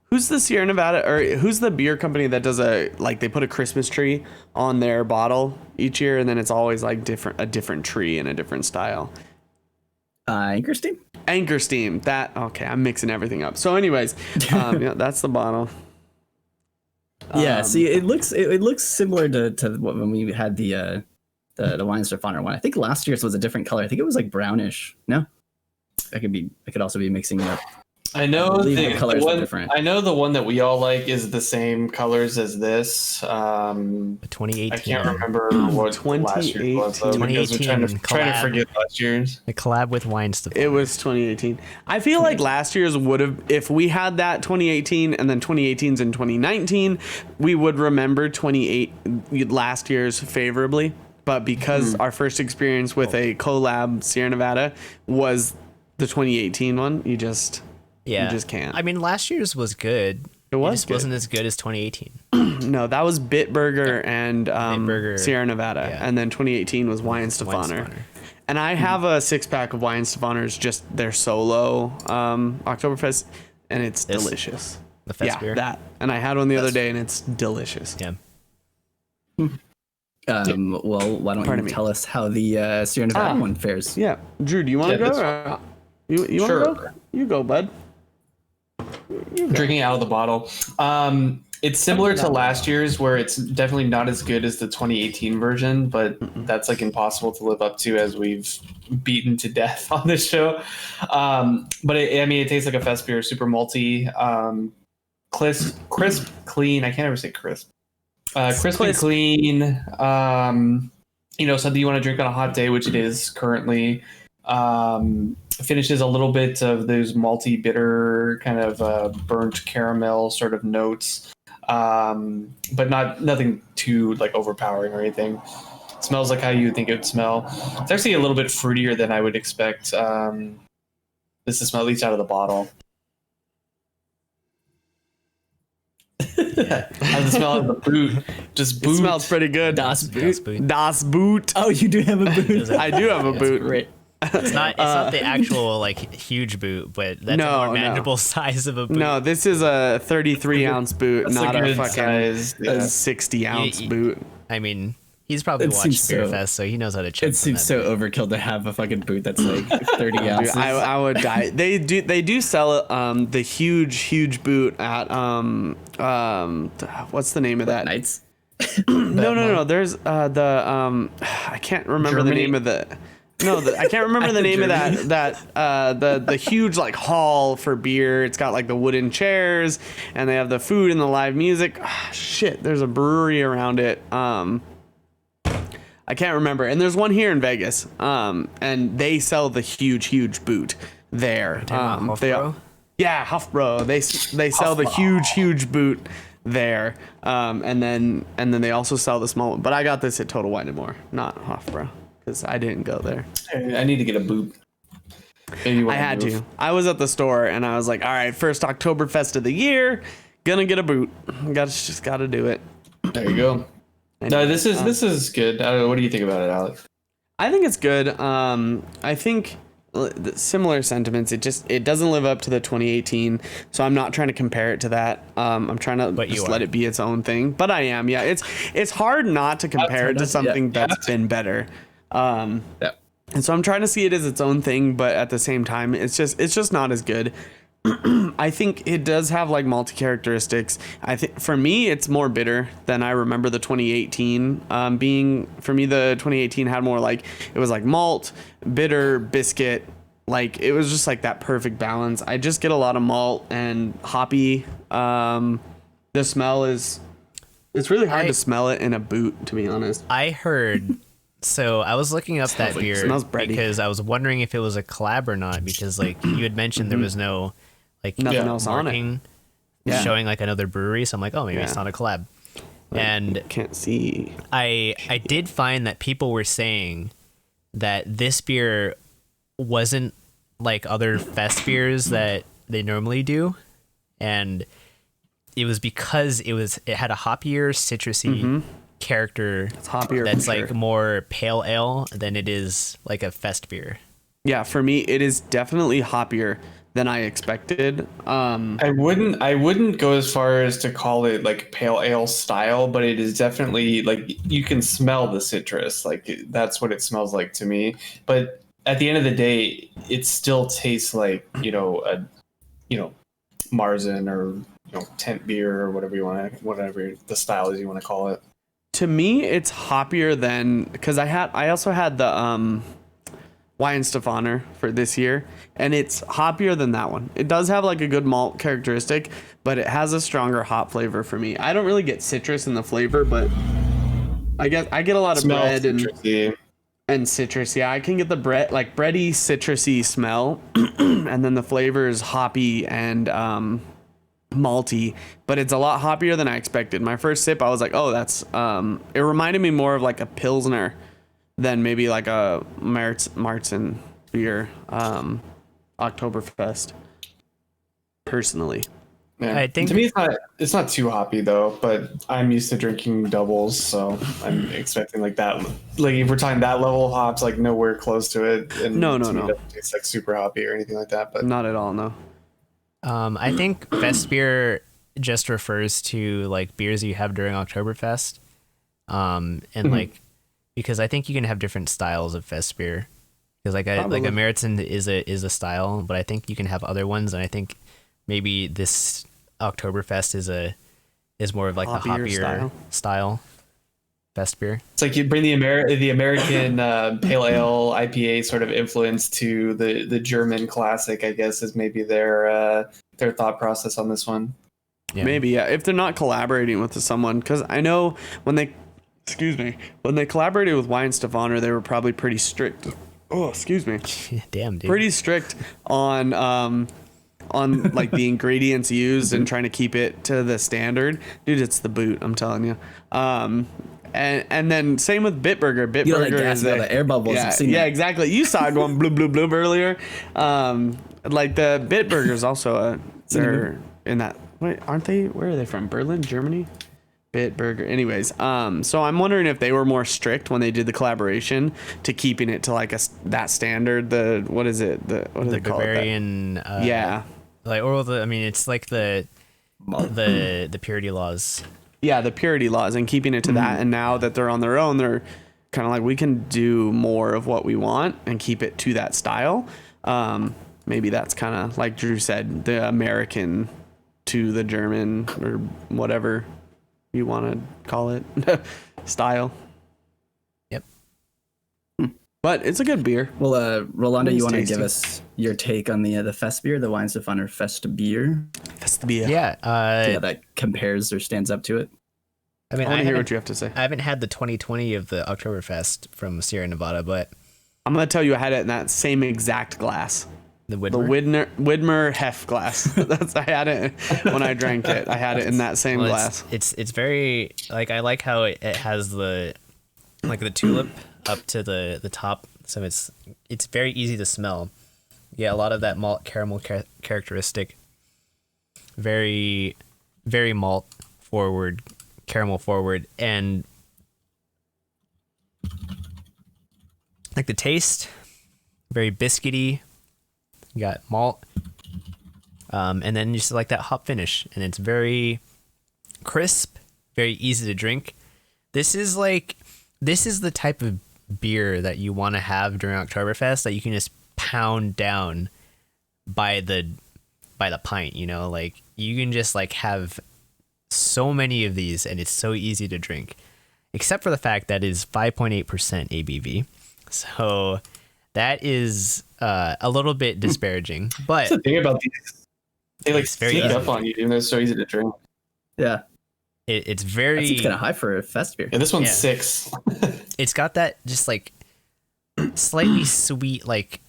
S3: who's the Sierra Nevada or who's the beer company that does they put a Christmas tree on their bottle each year and then it's always like a different tree in a different style.
S1: Anchor Steam?
S3: Anchor Steam. That okay, I'm mixing everything up. So anyways, yeah, that's the bottle.
S1: Yeah. See, it looks similar to what when we had the wine Stefaner one. I think last year's was a different color. I think it was like brownish. No. I could also be mixing it up.
S4: I know
S1: believe
S4: the
S1: the colors are
S4: one,
S1: different.
S4: I know the one that we all like is the same colors as this.
S2: 2018.
S4: I can't remember what last year was though, because we're trying to
S2: 2018
S4: trying to forget last year's.
S2: The collab with wine Stefaner.
S3: It was 2018. I feel like last year's would have, if we had that 2018 and then 2018's in 2019, we would remember last year's favorably. But because our first experience with a collab Sierra Nevada was the 2018 one, you just can't.
S2: I mean, last year's was good.
S3: It was
S2: just
S3: good.
S2: wasn't as good as 2018.
S3: No, that was Bitburger and
S2: Bitburger,
S3: Sierra Nevada,
S2: yeah.
S3: and then 2018 was Wine
S2: Wine
S3: Stefaner.
S2: Stefaner.
S3: And I have a 6-pack of Wine Stefaners, just their solo Oktoberfest. and it's delicious.
S2: The Fest beer?
S3: That. And I had one the other day, and it's delicious.
S2: Yeah.
S1: Well, why don't you tell us how the Sierra Nevada one fares?
S3: Yeah. Drew, do you want to go? You want to go? You go, bud.
S4: Drinking out of the bottle. It's similar to last year's, where it's definitely not as good as the 2018 version, but that's like impossible to live up to, as we've beaten to death on this show. But it tastes like a Fest beer, super malty, crisp, clean. I can't ever say crisp. Crisp and clean. Something you want to drink on a hot day, which it is currently. Finishes a little bit of those malty, bitter, kind of burnt caramel sort of notes, but nothing too like overpowering or anything. Smells like how you would think it would smell. It's actually a little bit fruitier than I would expect this to smell, at least out of the bottle. How's it smell of the boot? Just boot.
S3: It smells pretty good.
S1: Das Boot.
S3: Das Boot.
S1: Oh, you do have a boot.
S3: I do have a boot.
S1: Great.
S2: It's not the actual like huge boot, but that's a more manageable size of a boot.
S3: No, this is a 33 ounce boot,
S4: That's
S3: not a fucking
S4: size, yeah.
S3: 60 ounce boot.
S2: I mean, he's probably watched Beer Fest, so he knows how to check.
S1: It seems so overkill to have a fucking boot that's like 30 ounces.
S3: Dude, I would die. They do sell the huge boot at what's the name of that?
S1: Nights.
S3: No. There's I can't remember the name of the. No, I can't remember the name of the huge like hall for beer. It's got like the wooden chairs, and they have the food and the live music. Shit, there's a brewery around it. I can't remember. And there's one here in Vegas. And they sell the huge boot there.
S2: Hofbräu?
S3: Yeah, Hofbräu. They sell the huge boot there. And then they also sell the small one. But I got this at Total Wine & More, not Hofbräu, because I didn't go there.
S4: I need to get a boot.
S3: I had to. I was at the store and I was like, all right, first Oktoberfest of the year, gonna get a boot. Just gotta do it.
S4: There you go. No, this is good. What do you think about it, Alex?
S3: I think it's good. I think similar sentiments. It doesn't live up to the 2018, so I'm not trying to compare it to that. I'm trying to just let it be its own thing. But I am. Yeah, it's hard not to compare it to something that's been better. And so I'm trying to see it as its own thing, but at the same time, it's just not as good. I think it does have like multi characteristics. I think for me, it's more bitter than I remember the 2018 being. For me, the 2018 had more like, it was like malt, bitter, biscuit. Like it was just like that perfect balance. I just get a lot of malt and hoppy. The smell it's really hard to smell it in a boot, to be honest.
S2: I heard. So I was looking up that beer because I was wondering if it was a collab or not, because like you had mentioned there was no like
S3: nothing else on it
S2: showing like another brewery. So I'm like, oh, maybe it's not a collab. And
S3: can't see.
S2: I did find that people were saying that this beer wasn't like other fest beers that they normally do, and it was because it had a hoppier, citrusy character.
S3: It's hoppier.
S2: That's like more pale ale than it is like a fest beer.
S3: Yeah, for me, it is definitely hoppier than I expected.
S4: I wouldn't go as far as to call it like pale ale style, but it is definitely like you can smell the citrus. Like that's what it smells like to me. But at the end of the day, it still tastes like Marzen or tent beer or whatever the style is you want to call it.
S3: To me, it's hoppier than, because I also had the Weihenstephaner for this year, and it's hoppier than that one. It does have like a good malt characteristic, but it has a stronger hop flavor for me. I don't really get citrus in the flavor, but I get a lot of bread and citrus. Yeah, I can get the bready citrusy smell, and then the flavor is hoppy and malty, but it's a lot hoppier than I expected. My first sip, I was like, oh, that's it reminded me more of like a Pilsner than maybe like a Marzen beer Oktoberfest, personally.
S4: Yeah.
S2: I think
S4: to me it's not too hoppy though, but I'm used to drinking doubles, so I'm expecting like that. Like if we're talking that level of hops, like nowhere close to it. And
S3: No.
S4: It doesn't taste like super hoppy or anything like that. But
S3: not at all, no.
S2: I think Fest beer just refers to like beers you have during Oktoberfest. And like, because I think you can have different styles of Fest beer. Because like a Meritzen is a style, but I think you can have other ones, and I think maybe this Oktoberfest is more of like the hoppier style Fest beer.
S4: It's like you bring the American pale ale IPA sort of influence to the German classic, I guess, is maybe their thought process on this one.
S3: Yeah. Maybe, yeah, if they're not collaborating with someone, because I know when they collaborated with Weihenstephaner, they were probably pretty strict. Oh, excuse me.
S2: Damn, dude. Pretty
S3: strict on like the ingredients used and trying to keep it to the standard. Dude, it's the boot, I'm telling you. And then same with Bitburger. Bitburger is the
S1: air bubbles.
S3: Yeah, exactly. You saw one bloop bloop bloop earlier. Like the Bitburger is also they're in that. Wait, aren't they? Where are they from? Berlin, Germany. Bitburger. Anyways, so I'm wondering if they were more strict when they did the collaboration to keeping it to like that standard. What is it? What do they call
S2: Bavarian,
S3: it? Yeah.
S2: Like, it's like the purity laws.
S3: Yeah, the purity laws and keeping it to that. And now that they're on their own, they're kind of like, we can do more of what we want and keep it to that style. Maybe that's kind of like Drew said, the American to the German or whatever you want to call it style.
S2: Yep.
S3: But it's a good beer.
S1: Well, Rolando, you want to give us your take on the Fest beer, the Weihenstephaner Fest beer?
S3: Fest beer.
S2: Yeah.
S1: That compares or stands up to it.
S3: I mean, I want to hear what you have to say.
S2: I haven't had the 2020 of the Oktoberfest from Sierra Nevada, but
S3: I'm going to tell you I had it in that same exact glass.
S2: The
S3: Widmer Hef glass. I had it when I drank it. I had it in that same glass.
S2: It's very like, I like how it has the tulip up to the top, so it's very easy to smell. Yeah, a lot of that malt caramel characteristic. Very, very malt forward, caramel forward, and like the taste, very biscuity. You got malt, and then just like that hop finish, and it's very crisp, very easy to drink. This is the type of beer that you want to have during Oktoberfest that you can just pound down by the pint, you know, like you can just like have so many of these and it's so easy to drink, except for the fact that is 5.8% ABV. So that is a little bit disparaging, but
S4: that's the thing about these. They like sneak up on you, and they're so easy to drink.
S1: Yeah.
S2: It's very...
S1: It's kind of high for a Fest beer.
S4: Yeah, this one's 6.
S2: It's got that just like slightly sweet, like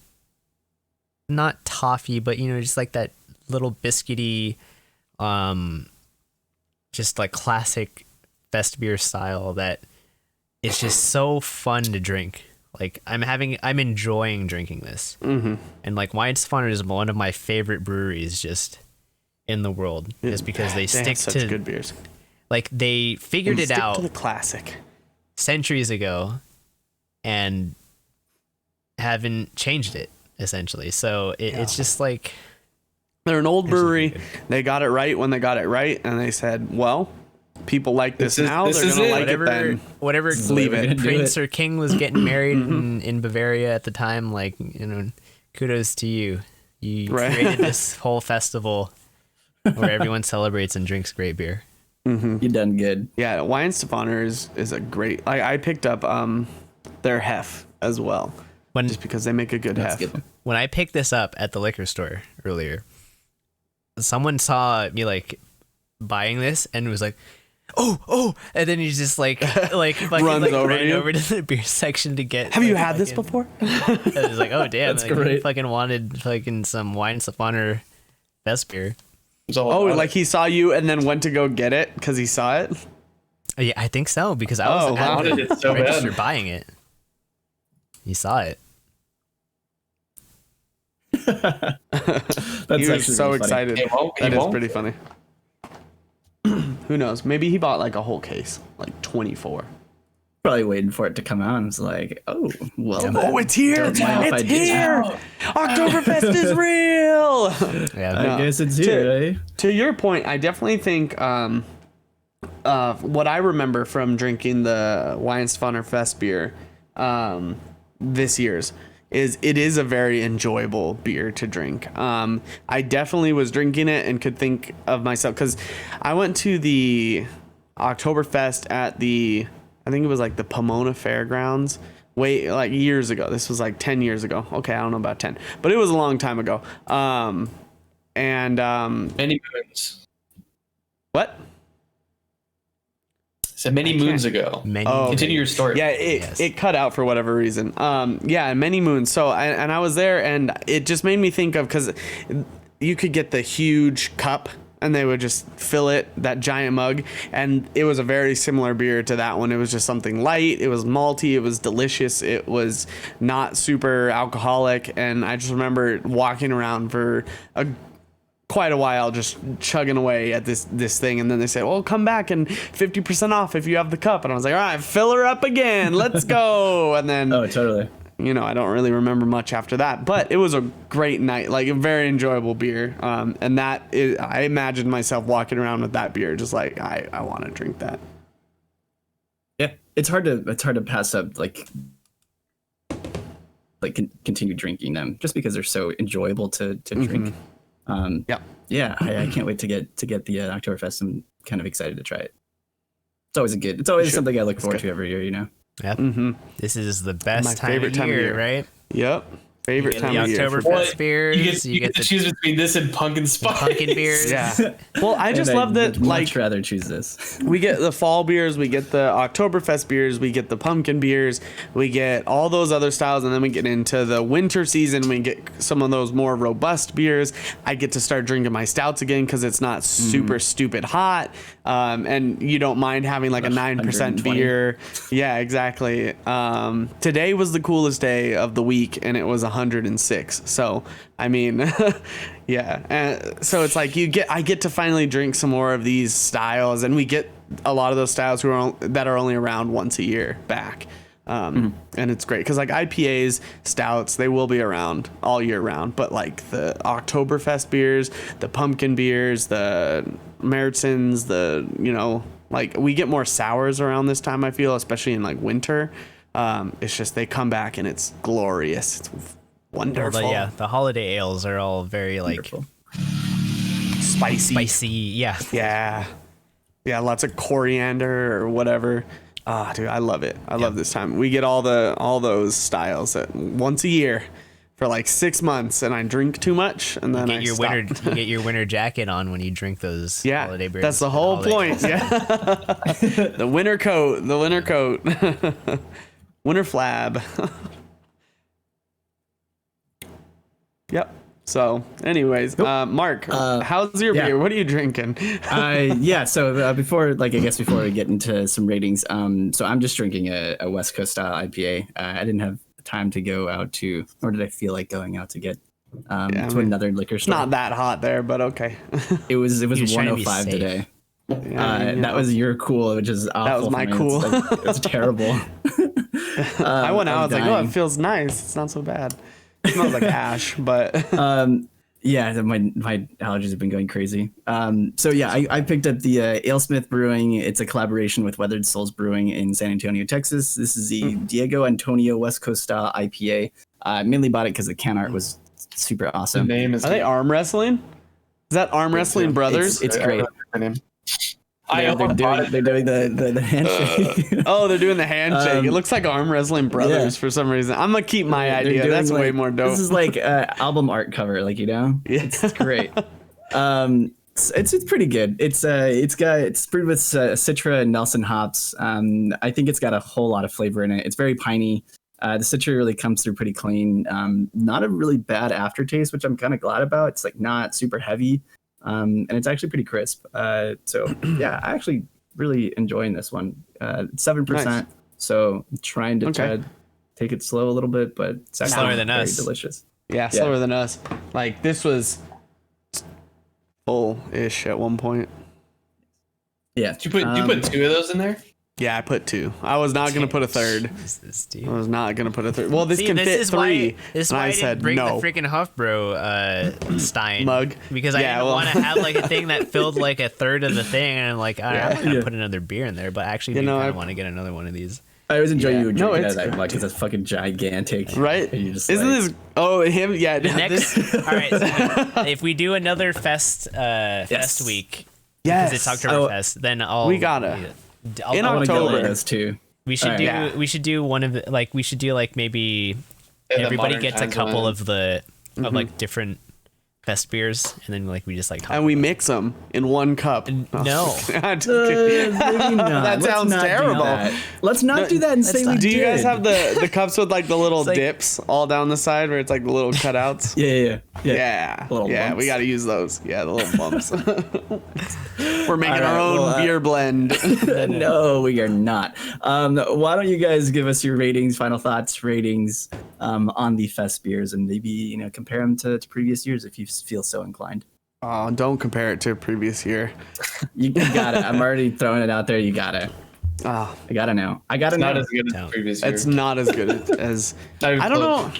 S2: not toffee, but you know, just like that little biscuity, just like classic Fest beer style that it's just so fun to drink. Like I'm enjoying drinking this.
S3: Mm-hmm.
S2: And like Weihenstephaner is one of my favorite breweries just in the world, just because they stick
S3: have such
S2: to
S3: good beers.
S2: Like they figured it out
S3: to the classic
S2: centuries ago and haven't changed it essentially. So it's just like,
S3: they're an old brewery. They got it right when they got it right, and they said, well, people like this now, they're gonna like it then.
S2: Whatever
S3: leave it.
S2: Prince or King was getting married in Bavaria at the time, like, you know, kudos to you. You created this whole festival where everyone celebrates and drinks great beer.
S1: Mm-hmm. You done good.
S3: Yeah, Weihenstephaner is a great. I picked up their Hef as well, just because they make a good Hef. Good.
S2: When I picked this up at the liquor store earlier, someone saw me like buying this and was like, oh, and then he just like
S3: runs
S2: over to the beer section to get.
S3: Have you had this before?
S2: I was like, oh damn,
S1: that's
S2: like,
S1: great.
S2: He fucking wanted fucking some Weihenstephaner Fest beer.
S3: Like he saw you and then went to go get it because he saw it.
S2: Yeah, I think so, because I was at
S4: the so
S2: register buying it. He saw it.
S3: He was so excited. That is pretty funny. Who knows? Maybe he bought like a whole case, like 24.
S1: Probably waiting for it to come out and it's like, oh, well.
S3: Oh, it's here! It's here! Oktoberfest is real! Well,
S1: I guess it's here, eh?
S3: To your point, I definitely think what I remember from drinking the Weihenstephaner Fest beer this year's is it is a very enjoyable beer to drink. I definitely was drinking it and could think of myself because I went to the Oktoberfest at I think it was like the Pomona Fairgrounds like years ago. This was like 10 years ago. Okay, I don't know about 10, but it was a long time ago.
S4: Many moons.
S3: What?
S4: So many moons ago. Continue your story.
S3: Yeah, it cut out for whatever reason. Many moons. So I was there, and it just made me think of, because you could get the huge cup and they would just fill it, that giant mug, and it was a very similar beer to that one. It was just something light, it was malty, it was delicious, it was not super alcoholic, and I just remember walking around for quite a while just chugging away at this thing, and then they said, well, come back and 50% off if you have the cup, and I was like, all right, fill her up again, let's go. And then
S1: oh, totally,
S3: I don't really remember much after that, but it was a great night, like a very enjoyable beer. And that is, I imagined myself walking around with that beer, just like I want to drink that.
S1: Yeah, it's hard to pass up like continue drinking them just because they're so enjoyable to drink. Yeah, I can't wait to get the Oktoberfest. I'm kind of excited to try it. It's always something I look forward to every year,
S2: Yep. This is the best
S3: favorite time of year,
S2: right?
S3: Yep. Favorite time of year.
S2: Oktoberfest beers.
S4: You get to choose between this and pumpkin spice.
S2: Pumpkin beers.
S3: Yeah. Well, I just love that.
S1: Much rather choose this.
S3: We get the fall beers, we get the Oktoberfest beers, we get the pumpkin beers, we get all those other styles, and then we get into the winter season. We get some of those more robust beers. I get to start drinking my stouts again because it's not super stupid hot, and you don't mind having like a 9% beer. Yeah, exactly. Today was the coolest day of the week, and it was 106. So I mean, yeah. So it's like I get to finally drink some more of these styles, and we get a lot of those styles that are only around once a year back. And it's great because like IPAs, stouts, they will be around all year round. But like the Oktoberfest beers, the pumpkin beers, the Märtzens, like we get more sours around this time, I feel, especially in like winter. It's just they come back and it's glorious. It's wonderful.
S2: Well, the holiday ales are all very like spicy. Yeah. Lots of coriander or whatever. Dude, I love it. I love this time. We get all those styles once a year for like 6 months, and I drink too much, and then you get your winter jacket on when you drink those holiday beers.
S3: That's the whole point. Yeah. The winter coat. Winter flab. Yep. So, anyways, Mark, how's your beer? What are you drinking?
S1: So before we get into some ratings, so I'm just drinking a West Coast style IPA. I didn't have time to go out to, or did I feel like going out to get to another liquor store?
S3: Not that hot there, but okay.
S1: It was 105 today. That was your cool, which is awful.
S3: That was my cool.
S1: It's terrive
S3: I went out. I was like, oh, it feels nice. It's not so bad. It smells like ash, but
S1: yeah, my allergies have been going crazy. I picked up the AleSmith Brewing. It's a collaboration with Weathered Souls Brewing in San Antonio, Texas. This is the Diego Antonio West Coast style IPA. I mainly bought it because the can art was super awesome.
S4: The name is
S3: Are they arm wrestling? Is that Arm Wrestling Brothers?
S1: It's great. They're doing the handshake.
S3: Oh, they're doing the handshake. It looks like Arm Wrestling Brothers for some reason. I'm gonna keep my idea. That's way more dope.
S1: This is like album art cover,
S3: Yeah.
S1: It's great. It's pretty good. It's brewed with Citra and Nelson hops. I think it's got a whole lot of flavor in it. It's very piney. The Citra really comes through pretty clean. Not a really bad aftertaste, which I'm kind of glad about. It's like not super heavy. And it's actually pretty crisp. So yeah, I actually really enjoying this one. 7%. Nice. So I'm trying to take it slow a little bit, but it's actually
S2: slower than us.
S1: Delicious.
S3: Yeah, slower than us. Like this was full-ish at one point.
S1: Yeah.
S4: Did you put two of those in there?
S3: Yeah, I put 2. I was not gonna put a third.
S2: Jesus, dude.
S3: I was not gonna put a third. Well, this can fit 3.
S2: This is
S3: and
S2: why I
S3: said
S2: didn't bring
S3: no.
S2: the freaking Hofbro Stein
S3: Mug.
S2: because I didn't want to have like a thing that filled like a third of the thing, and I'm like, I'm gonna put another beer in there, but actually, I want to get another one of these.
S1: I always enjoy you drinking
S3: it's
S1: that mug because it's fucking gigantic,
S3: right?
S1: And you just
S3: Isn't this? Oh, him? Yeah.
S2: All right. So if we do another fest week,
S3: yes,
S2: because it's Oktoberfest, then
S3: we gotta in October.
S1: Those two.
S2: We should we should do one of the, like we should do like maybe everybody gets a couple of the of like different fest beers, and then like we just like talk
S3: and we mix them in one cup.
S2: No,
S1: Maybe not.
S3: That sounds terrible.
S1: Let's not do that and say we did.
S3: Do you guys have the cups with like the little dips all down the side where it's like the little cutouts?
S1: Yeah.
S3: Little bumps. We got to use those. Yeah, the little bumps. We're making our own beer blend.
S1: No, we are not. Why don't you guys give us your ratings, final thoughts, ratings on the fest beers, and maybe compare them to previous years if you feel so inclined.
S3: Oh, don't compare it to a previous year.
S1: You got it. I'm already throwing it out there. You got it.
S3: Oh,
S1: I gotta know.
S4: Not as good as the previous year.
S3: It's not as good as I don't know.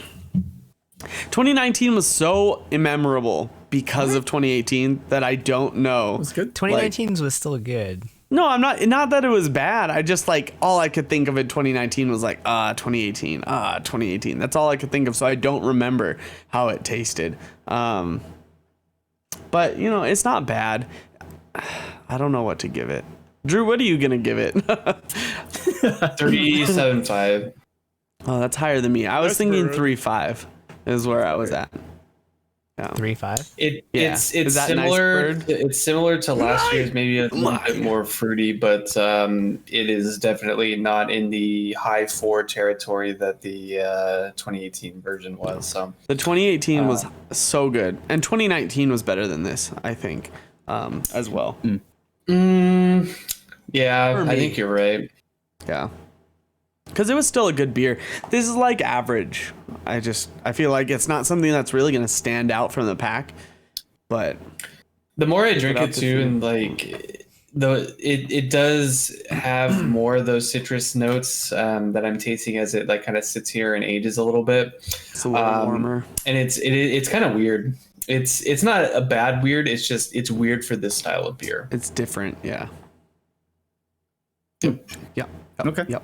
S3: 2019 was so immemorable because of 2018 that I don't know.
S1: It was good.
S2: 2019 was still good.
S3: No, I'm not that it was bad. I just like all I could think of in 2019 was like 2018. 2018. That's all I could think of, so I don't remember how it tasted. But it's not bad. I don't know what to give it. Drew, what are you gonna give it?
S4: 3.75.
S3: Oh, that's higher than me. I was thinking 3.5 is where I was at. Yeah.
S2: 3.5.
S3: Is that
S4: similar.
S3: nice,
S4: It's similar to last year's, maybe a little bit more fruity, but it is definitely not in the high 4 territory that the 2018 version was. So
S3: the 2018 was so good, and 2019 was better than this, I think, as well.
S4: Yeah, I think you're right.
S3: Yeah. Because it was still a good beer. This is like average. I feel like it's not something that's really going to stand out from the pack. But
S4: the more I drink it too, and like it does have more of those citrus notes that I'm tasting as it like kind of sits here and ages a little bit.
S3: It's a little warmer,
S4: and it's kind of weird. It's not a bad weird. It's weird for this style of beer.
S3: It's different, yeah.
S1: Yeah. Okay.
S3: Yep.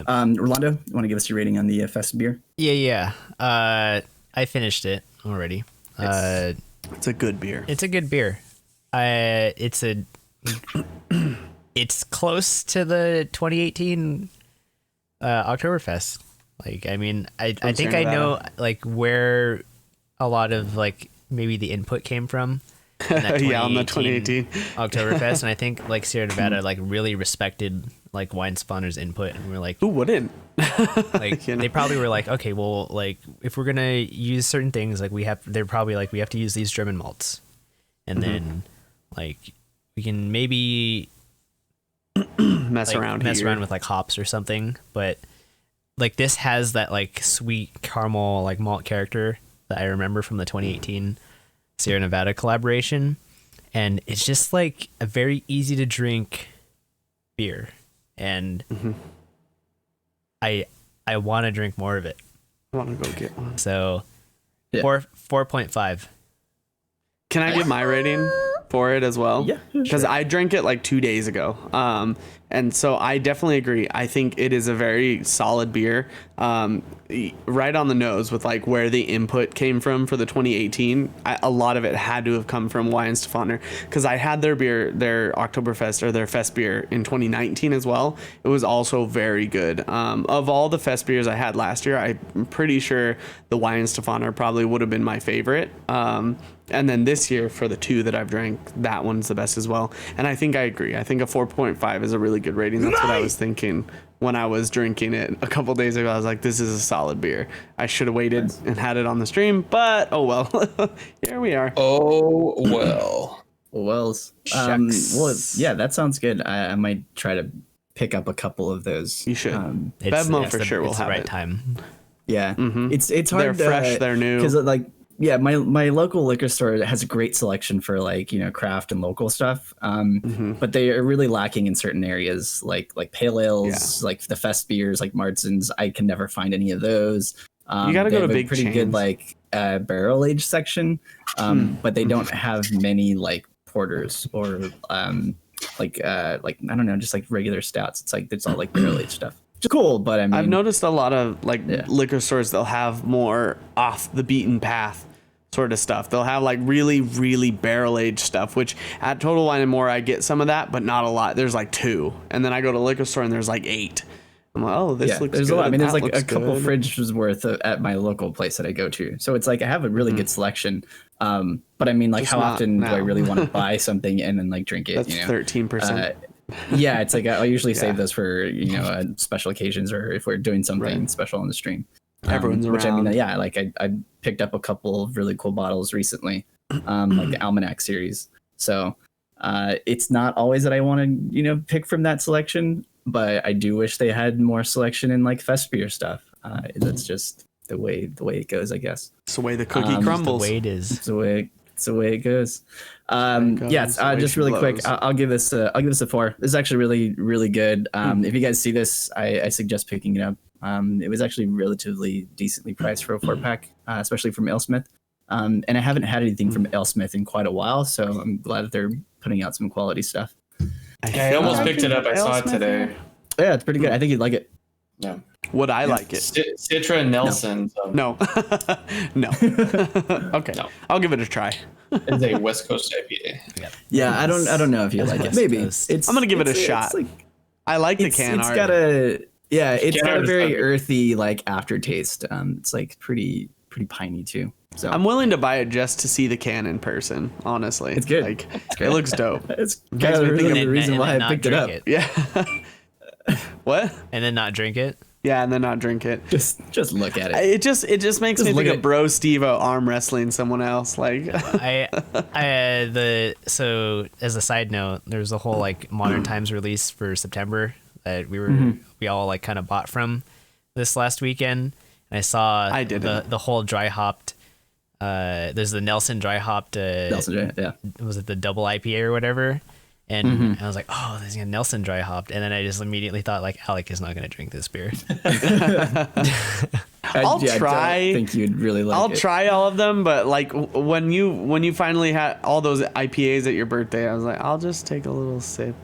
S1: Rolando, you want to give us your rating on the Fest beer?
S2: Yeah. I finished it already.
S3: It's a good beer.
S2: It's a good beer. It's close to the 2018 Oktoberfest. Like, I mean, I think I know like where a lot of like maybe the input came from.
S3: Yeah, on the 2018
S2: Oktoberfest, and I think like Sierra Nevada like really respected like Wine Spawner's input, and we're like,
S3: who wouldn't?
S2: Like they probably were like, okay, well, like if we're gonna use certain things, like they're probably like we have to use these German malts, and then like we can maybe
S3: mess around
S2: with like hops or something, but like this has that like sweet caramel like malt character that I remember from the 2018 Sierra Nevada collaboration, and it's just like a very easy to drink beer, and I want to drink more of it.
S3: I want to go get one.
S2: So 4.5.
S3: Can I give my rating for it as well?
S1: Yeah,
S3: because
S1: sure.
S3: I drank it like 2 days ago, and so I definitely agree. I think it is a very solid beer, right on the nose with like where the input came from for the 2018. A lot of it had to have come from Weihenstephaner, because I had their beer, their Oktoberfest or their Fest beer in 2019 as well. It was also very good. Of all the Fest beers I had last year, I'm pretty sure the Weihenstephaner probably would have been my favorite. And then this year, for the 2 that I've drank, that one's the best as well. And I think I agree. I think a 4.5 is a really good rating. That's what I was thinking when I was drinking it a couple days ago. I was like, this is a solid beer. I should have waited and had it on the stream, but oh well. Here we are.
S4: Oh well.
S1: Wells. Well, yeah, that sounds good. I might try to pick up a couple of those.
S3: You should. Bevmo for sure will have
S2: the right
S3: it.
S2: time.
S1: Yeah,
S3: Mm-hmm.
S1: it's hard.
S3: They're fresh. They're new.
S1: Because like my local liquor store has a great selection for like, craft and local stuff. But they are really lacking in certain areas like pale ales, like the fest beers, like Martins. I can never find any of those.
S3: You got to go to big
S1: pretty
S3: chains.
S1: good like barrel aged section, but they don't have many like porters or like I don't know, just like regular stouts. It's all like barrel aged stuff. It's cool, but I mean,
S3: I've noticed a lot of like liquor stores, they'll have more off the beaten path sort of stuff. They'll have like really, really barrel aged stuff, which at Total Wine and More, I get some of that, but not a lot. There's like 2. And then I go to liquor store and there's like 8. I'm like, oh, this looks
S1: there's
S3: good.
S1: a lot. I mean, there's like a couple
S3: good.
S1: fridges worth at my local place that I go to. So it's like I have a really good selection. But I mean, like,
S3: Just
S1: how
S3: not
S1: often
S3: now.
S1: do I really want to buy something and then like drink it?
S3: That's 13%.
S1: Yeah, it's like I usually save those for special occasions or if we're doing something special on the stream.
S3: Everyone's around.
S1: Which I mean, like I picked up a couple of really cool bottles recently, like the Almanac series. So it's not always that I want to pick from that selection, but I do wish they had more selection in like fest beer stuff. That's just the way it goes, I guess.
S3: It's the way the cookie crumbles.
S2: The way it is.
S1: It's the way it goes. Just really quick, I'll give this a 4. This is actually really, really good. If you guys see this, I suggest picking it up. It was actually relatively decently priced for a 4-pack, especially from AleSmith. And I haven't had anything from AleSmith in quite a while, so I'm glad that they're putting out some quality stuff.
S4: I almost picked it up. I saw it today.
S1: Yeah, it's pretty good. I think you'd like it.
S4: Yeah.
S3: Would I like it?
S4: Citra and Nelson.
S3: No. No. Okay.
S4: No.
S3: I'll give it a try.
S4: It's a West Coast IPA.
S1: Yeah, I don't know if you like it. Maybe I'm
S3: gonna give it a shot. I like the can art.
S1: It's got a very
S4: good.
S1: earthy like aftertaste. It's like pretty piney too. So
S3: I'm willing to buy it just to see the can in person. Honestly,
S1: it's good.
S3: Like, it looks dope.
S1: It's kind of the reason why I picked it up.
S3: Yeah. What?
S2: And then not drink it.
S3: Yeah, and then not drink it.
S1: Just look at it.
S3: It just makes me think of Bro Steve-O arm wrestling someone else. Like,
S2: so as a side note, there's a whole like Modern Times release for September that we all like kind of bought from this last weekend. And I saw the whole dry hopped. There's the Nelson dry hopped.
S1: Nelson, yeah.
S2: Was it the double IPA or whatever? And I was like, oh, there's a Nelson dry hopped. And then I just immediately thought, like, Alec is not going to drink this beer.
S3: I'll try.
S1: I think you'd really like it.
S3: I'll try all of them, but like when you finally had all those IPAs at your birthday, I was like, I'll just take a little sip.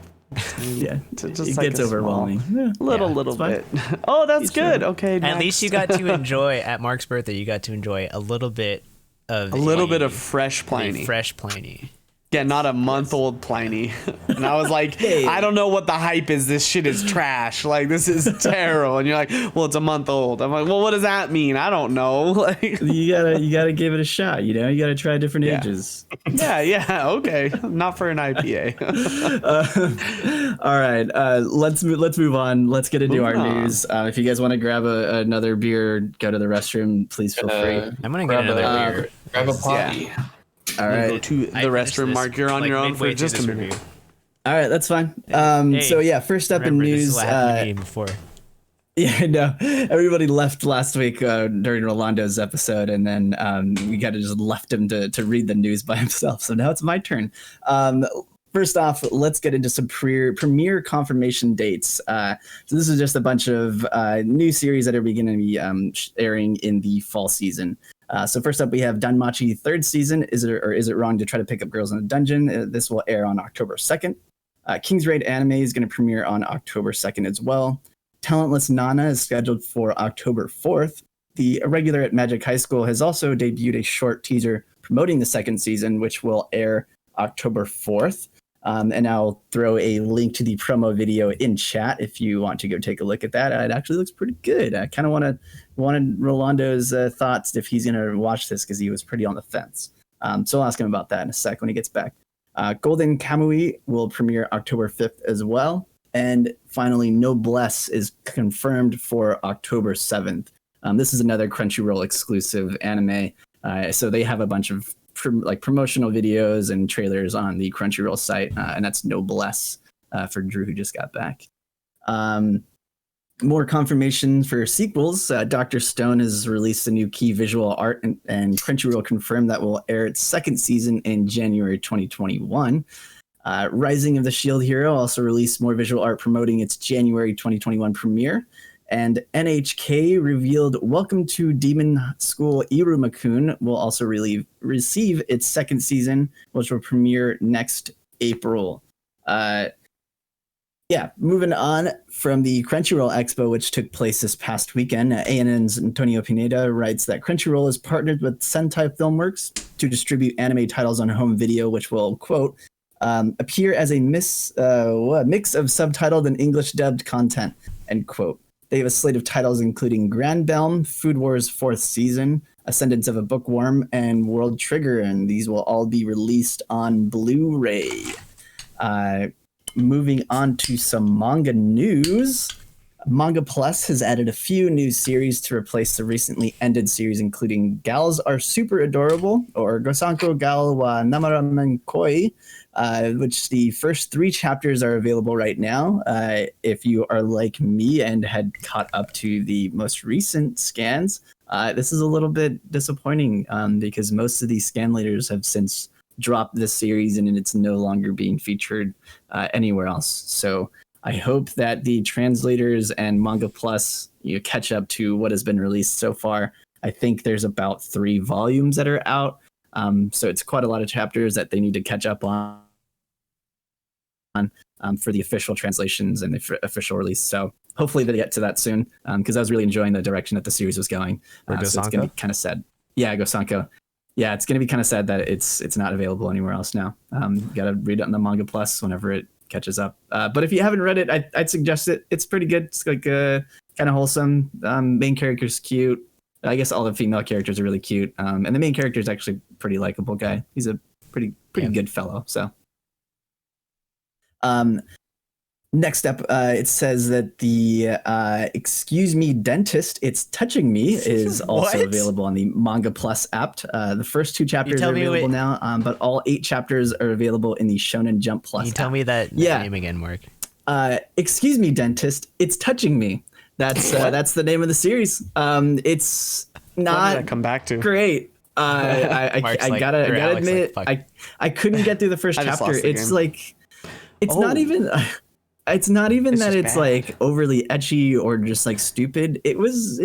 S1: Yeah,
S3: just
S1: it
S3: like
S1: gets overwhelming.
S3: Little bit. Oh, that's good. Sure. Okay,
S2: at least you got to enjoy at Mark's birthday. You got to enjoy a little bit of
S3: fresh Pliny.
S2: Fresh Pliny.
S3: Yeah, not a month-old Pliny. And I was like, I don't know what the hype is. This shit is trash. Like, this is terrible. And you're like, well, it's a month old. I'm like, well, what does that mean? I don't know. Like,
S1: you gotta give it a shot. You gotta try different ages.
S3: Yeah. Okay. Not for an IPA.
S1: All right. Let's move on. Let's get into our news. If you guys want to grab another beer, go to the restroom, please feel free.
S2: I'm gonna get another beer.
S4: Grab a potty.
S3: Yeah.
S1: All right.
S3: Go to the restroom, Mark. You're on your own for just a minute.
S1: All right, that's fine. So yeah, first up in news.
S2: This is what happened to me before.
S1: Yeah, no. Everybody left last week during Rolando's episode, and then we kind of just left him to read the news by himself. So now it's my turn. First off, let's get into some premiere confirmation dates. So this is just a bunch of new series that are beginning to be airing in the fall season. So first up, we have Danmachi third season. Is it wrong to try to pick up girls in a dungeon? This will air on October 2nd. King's Raid anime is going to premiere on October 2nd as well. Talentless Nana is scheduled for October 4th. The Irregular at Magic High School has also debuted a short teaser promoting the second season, which will air October 4th. And I'll throw a link to the promo video in chat if you want to go take a look at that. It actually looks pretty good. I kind of wanted Rolando's thoughts if he's going to watch this because he was pretty on the fence. So I'll ask him about that in a sec when he gets back. Golden Kamui will premiere October 5th as well. And finally, Noblesse is confirmed for October 7th. This is another Crunchyroll exclusive anime. So they have a bunch of promotional videos and trailers on the Crunchyroll site, and that's Noblesse for Drew, who just got back. More confirmation for sequels. Dr. Stone has released a new key visual art, and Crunchyroll confirmed that will air its second season in January 2021. Rising of the Shield Hero also released more visual art promoting its January 2021 premiere. And NHK revealed Welcome to Demon School Irumakun will also receive its second season, which will premiere next April. Moving on from the Crunchyroll Expo, which took place this past weekend, ANN's Antonio Pineda writes that Crunchyroll has partnered with Sentai Filmworks to distribute anime titles on home video, which will, quote, appear as a mix of subtitled and English dubbed content, end quote. They have a slate of titles including Grand Belm, Food Wars 4th Season, Ascendance of a Bookworm, and World Trigger, and these will all be released on Blu-ray. Moving on to some manga news. Manga Plus has added a few new series to replace the recently ended series, including Gals Are Super Adorable, or Gosanko Gal wa Namaramen Koi, which the first 3 chapters are available right now. If you are like me and had caught up to the most recent scans, this is a little bit disappointing because most of these scan leaders have since dropped this series and it's no longer being featured anywhere else. So I hope that the translators and Manga Plus catch up to what has been released so far. I think there's about 3 volumes that are out. So it's quite a lot of chapters that they need to catch up on for the official translations and the official release. So hopefully they get to that soon because I was really enjoying the direction that the series was going. So it's going to be kind of sad. Yeah, Gosanko. Yeah, it's going to be kind of sad that it's not available anywhere else now. You got to read it on the Manga Plus whenever it catches up. But if you haven't read it, I'd suggest it. It's pretty good. It's like kind of wholesome. Main character's cute. I guess all the female characters are really cute. And the main character is actually a pretty likable guy. He's a pretty good fellow. So, next up, it says that the Excuse Me Dentist, It's Touching Me is also available on the Manga Plus app. The first 2 chapters are available now, but all 8 chapters are available in the Shonen Jump Plus app.
S2: Tell me that name again, Mark.
S1: Excuse Me Dentist, It's Touching Me. That's the name of the series. It's not
S3: what did I come back to?
S1: Great. I gotta admit, I couldn't get through the first chapter. It's like, it's not even... It's not even that it's bad. Like overly etchy or just like stupid. It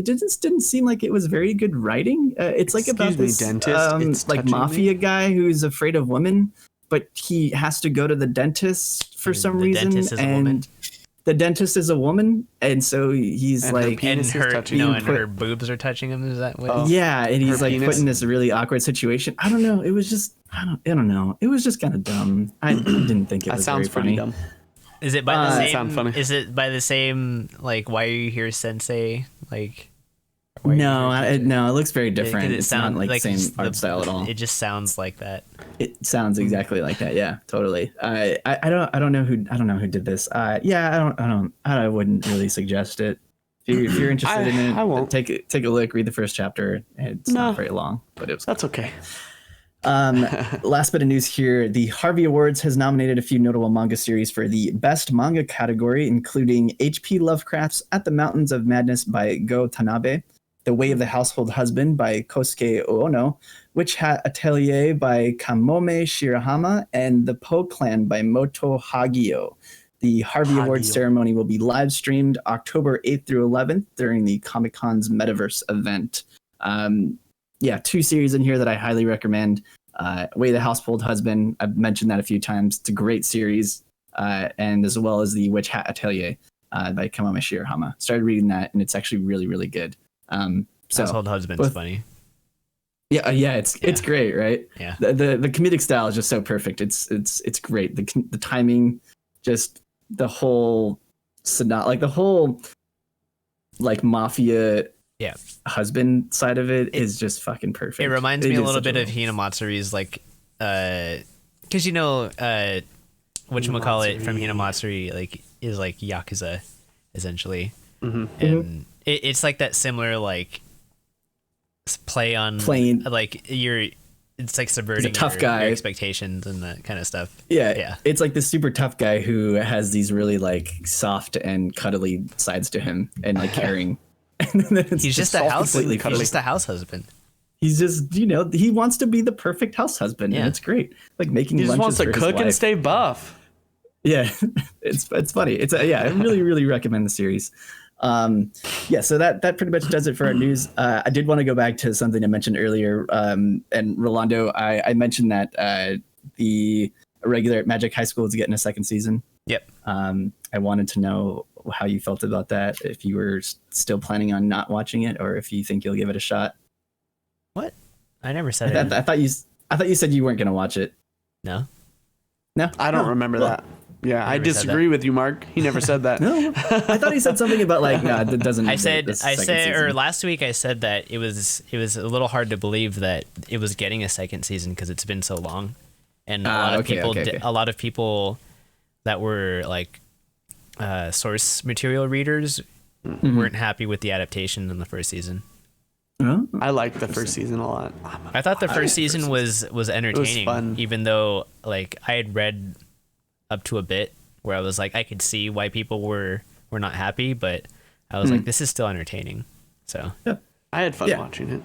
S1: just didn't seem like it was very good writing. It's like about this like mafia guy who's afraid of women, but he has to go to the dentist for some reason. And the dentist is a woman, and so he's and like,
S2: her boobs are touching him. Is that what?
S1: Yeah, and he's like put in this really awkward situation. I don't know. It was just I don't know. It was just kind of dumb. I didn't think it was very funny.
S3: Dumb.
S2: Is it by the same? Is it by the same? Like, Why Are You Here, Sensei? Like,
S1: no, it looks very different. It's not like the same art style at all.
S2: It just sounds like that.
S1: It sounds exactly like that. Yeah, totally. I don't know who did this. I wouldn't really suggest it. If you're interested in it, I won't. Take a look. Read the first chapter. It's not very long, but
S3: that's okay.
S1: Last bit of news here. The Harvey Awards has nominated a few notable manga series for the best manga category, including H.P. Lovecraft's At the Mountains of Madness by Go Tanabe, The Way of the Household Husband by Kosuke Ono, Witch Hat Atelier by Kamome Shirahama, and The Poe Clan by Moto Hagio. The Harvey Awards ceremony will be live streamed October 8th through 11th during the Comic-Con's Metaverse event. 2 series in here that I highly recommend. Way the Household Husband, I've mentioned that a few times. It's a great series. And as well as the Witch Hat Atelier by Kamome Shirahama. Started reading that, and it's actually really, really good.
S2: Household Husband's funny.
S1: Yeah, it's great, right?
S2: Yeah.
S1: The comedic style is just so perfect. It's great. The timing, just the whole mafia husband side of it is just fucking perfect.
S2: It reminds me a little bit of Hinamatsuri's, like, because whatchamacallit from Hinamatsuri, like, is like Yakuza, essentially. And it's like that similar, like, play on, like, it's like subverting
S1: tough guy.
S2: your expectations and that kind of stuff.
S1: Yeah. It's like this super tough guy who has these really like soft and cuddly sides to him and like caring. And then
S2: he's just a house husband.
S1: He's just, he wants to be the perfect house husband, and it's great. Like making
S3: he just
S1: lunches
S3: wants to
S1: for his
S3: cook and
S1: wife.
S3: stay buff.
S1: Yeah, it's funny. I really recommend the series. So that pretty much does it for our news. I did want to go back to something I mentioned earlier. And Rolando, I mentioned that the regular Magic High School is getting a second season.
S2: Yep.
S1: I wanted to know how you felt about that. If you were still planning on not watching it, or if you think you'll give it a shot.
S2: What? I never said it.
S1: I thought you said you weren't going to watch it.
S2: No.
S3: I don't remember that. Yeah, I disagree with you, Mark. He never said that.
S1: No, I thought he said something about like no, that doesn't.
S2: I said, or last week I said that it was a little hard to believe that it was getting a second season because it's been so long, and a lot of people that were like source material readers weren't happy with the adaptation in the first season.
S3: I liked the first season a lot.
S2: I thought the first season was entertaining,
S3: it was fun.
S2: Even though like I had read up to a bit where I was like, I could see why people were not happy, but I was like, this is still entertaining. So
S3: I had fun watching it.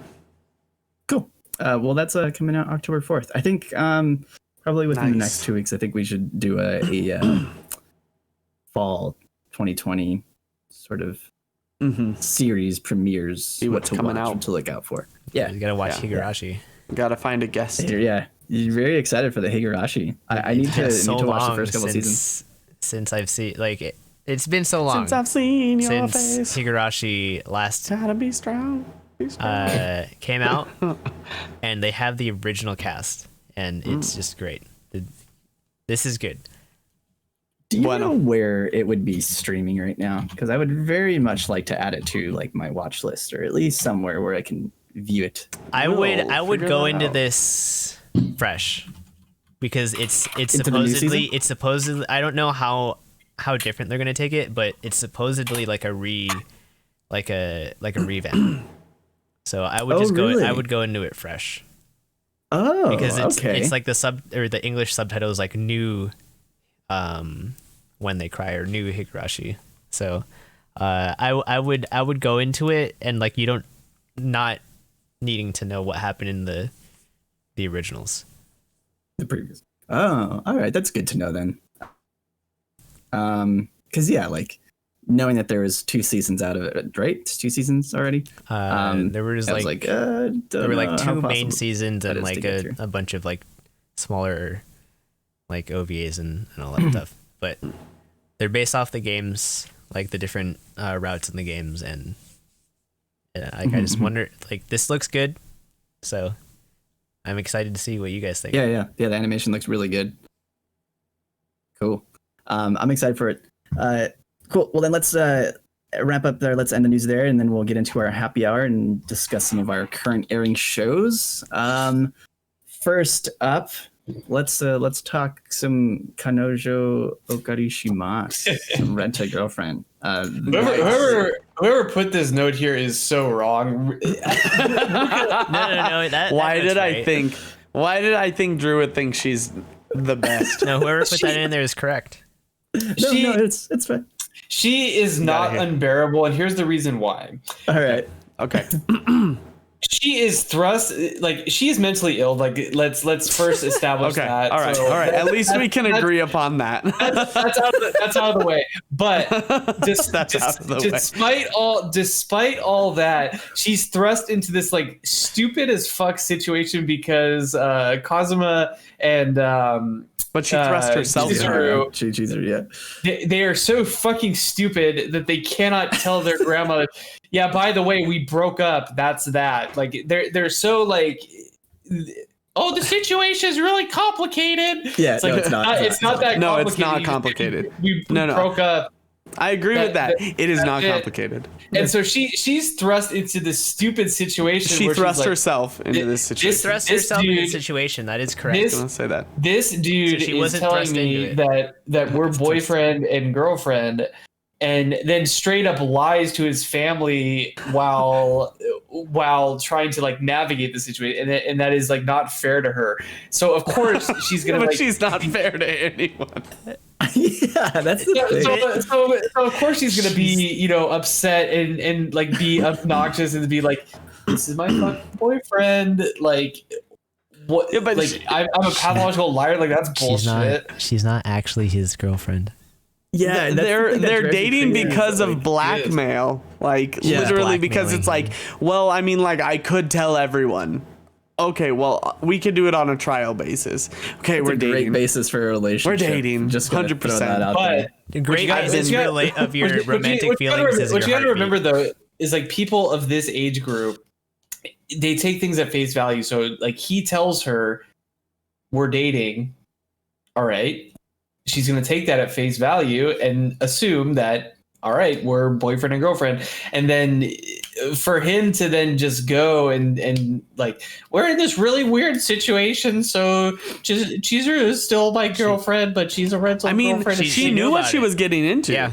S1: Cool. Well, that's coming out October 4th. I think probably within the next 2 weeks, I think we should do a fall 2020 sort of series premieres.
S3: See what's coming out
S1: to look out for. Yeah,
S2: you gotta watch Higurashi.
S3: Gotta find a guest.
S1: Yeah, you're very excited for the Higurashi. I need to watch the first couple seasons
S2: since I've seen it's been so long
S3: since I've seen your
S2: since
S3: face.
S2: Higurashi last
S3: Gotta be strong.
S2: Came out, and they have the original cast, and it's just great. This is good.
S1: Do you know where it would be streaming right now? Because I would very much like to add it to like my watch list, or at least somewhere where I can view it.
S2: I would go into this fresh because it's supposedly I don't know how different they're gonna take it, but it's supposedly like a revamp. So I would I would go into it fresh.
S1: Oh,
S2: because it's like the English subtitle is like new when they cry, or new Higurashi. So I would go into it and like not needing to know what happened in the originals.
S1: The previous. Oh, all right, that's good to know then. Because like knowing that there was 2 seasons out of it, right? It's 2 seasons already.
S2: There were there were like 2 main seasons and like a bunch of like smaller like OVAs and all that stuff. But they're based off the games, like the different routes in the games, and I just wonder, like, this looks good, so I'm excited to see what you guys think.
S1: Yeah. The animation looks really good. Cool. I'm excited for it. Cool. Well, then let's wrap up there. Let's end the news there, and then we'll get into our happy hour and discuss some of our current airing shows. First up, let's talk some Kanojo Okarishimasu, some Rent-A Girlfriend.
S4: Whoever put this note here is so wrong.
S2: No.
S3: Why did I think Drew would think she's the best?
S2: No, whoever put that in there is correct.
S1: No, it's fine.
S4: She is not unbearable, and here's the reason why.
S1: All right.
S3: Okay.
S4: She is she is mentally ill. Like, let's first establish that.
S3: All right. At least we can agree upon that.
S4: That's out of the way. But despite all that, she's thrust into this like stupid as fuck situation because Kazuma and
S3: but she thrust herself.
S4: They are so fucking stupid that they cannot tell their grandmother, yeah, by the way, we broke up. That's that. Like they're so like, oh, the situation is really complicated.
S1: Yeah, it's not.
S4: It's not that complicated.
S3: No, it's not complicated.
S4: We broke up.
S3: I agree with that. It is not complicated.
S4: And so she's thrust into this stupid situation.
S3: She thrust herself into this situation.
S2: Thrust herself into the situation. That is correct.
S3: Don't say that.
S4: This dude is telling me that we're boyfriend and girlfriend, and then straight up lies to his family while trying to like navigate the situation, and that is like not fair to her. So of course she's gonna.
S3: But
S4: like,
S3: she's not fair to anyone.
S1: Yeah, that's the thing.
S4: So of course she's gonna be upset and like be obnoxious and be like, this is my fucking boyfriend. Like what? Yeah, but like I'm a pathological liar. Like that's bullshit.
S2: She's not actually his girlfriend.
S1: Yeah,
S3: they're dating because of blackmail. Like literally because it's like, well, I mean, like I could tell everyone. Okay, well, we could do it on a trial basis. Okay, we're dating.
S1: Great basis for a relationship.
S3: We're dating,
S1: just
S3: 100%.
S2: But great basis of your romantic feelings.
S4: What you got to remember though is like people of this age group, they take things at face value. So like he tells her, "We're dating." All right, she's gonna take that at face value and assume that, all right, we're boyfriend and girlfriend, and then for him to then just go and like, we're in this really weird situation, so Cheezer is still my girlfriend, but she's a rental girlfriend.
S3: She knew what she was getting into.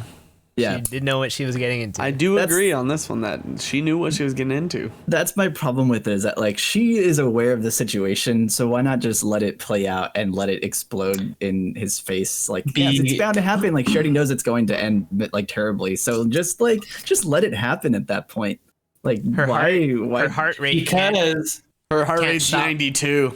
S2: Yeah, she did know what she was getting into.
S3: I do agree on this one that she knew what she was getting into.
S1: That's my problem with it, is that like she is aware of the situation, so why not just let it play out and let it explode in his face? Like, yes, it's bound to happen. Like she already knows it's going to end like terribly, so just let it happen at that point. Like
S2: her heart rate,
S4: because
S3: her heart rate's 92.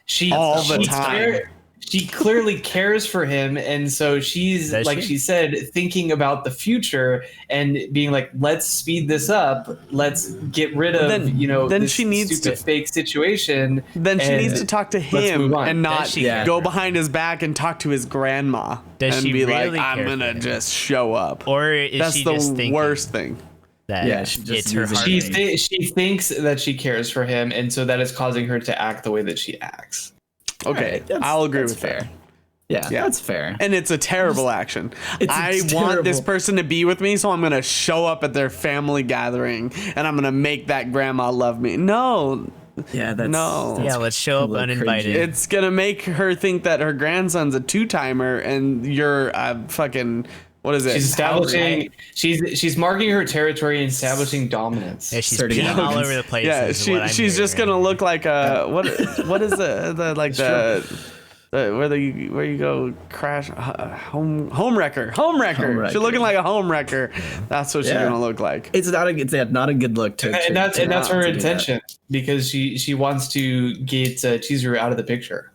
S4: She
S3: all the time.
S4: She clearly cares for him, and so she's she said, thinking about the future and being like, let's speed this up, let's get rid of
S3: then
S4: this
S3: she needs
S4: stupid fake situation.
S3: Then she needs to talk to him and not go behind his back and talk to his grandma.
S2: Does
S3: and
S2: she
S3: be
S2: really
S3: like, I'm gonna just show up?
S2: Or is
S3: that's
S2: she
S3: the
S2: just thinking
S3: worst thing?
S2: It's her heart.
S4: She thinks that she cares for him, and so that is causing her to act the way that she acts.
S3: Okay, right, I'll agree with
S1: fair.
S3: that.
S1: Yeah, that's fair.
S3: And it's a terrible action. I want this person to be with me, so I'm going to show up at their family gathering, and I'm going to make that grandma love me. No.
S1: Yeah,
S2: let's show up uninvited.
S1: Cringy.
S3: It's going to make her think that her grandson's a two-timer, and you're fucking... What is it?
S4: She's establishing. She's marking her territory and establishing dominance.
S2: Yeah, she's peeing all over the place.
S3: Yeah, she's just gonna look like a what is the like the where you go crash home wrecker. She's looking like a home wrecker. That's what she's gonna look like.
S1: It's not a good look
S4: and that's her intention, because she wants to get Chizuru out of the picture.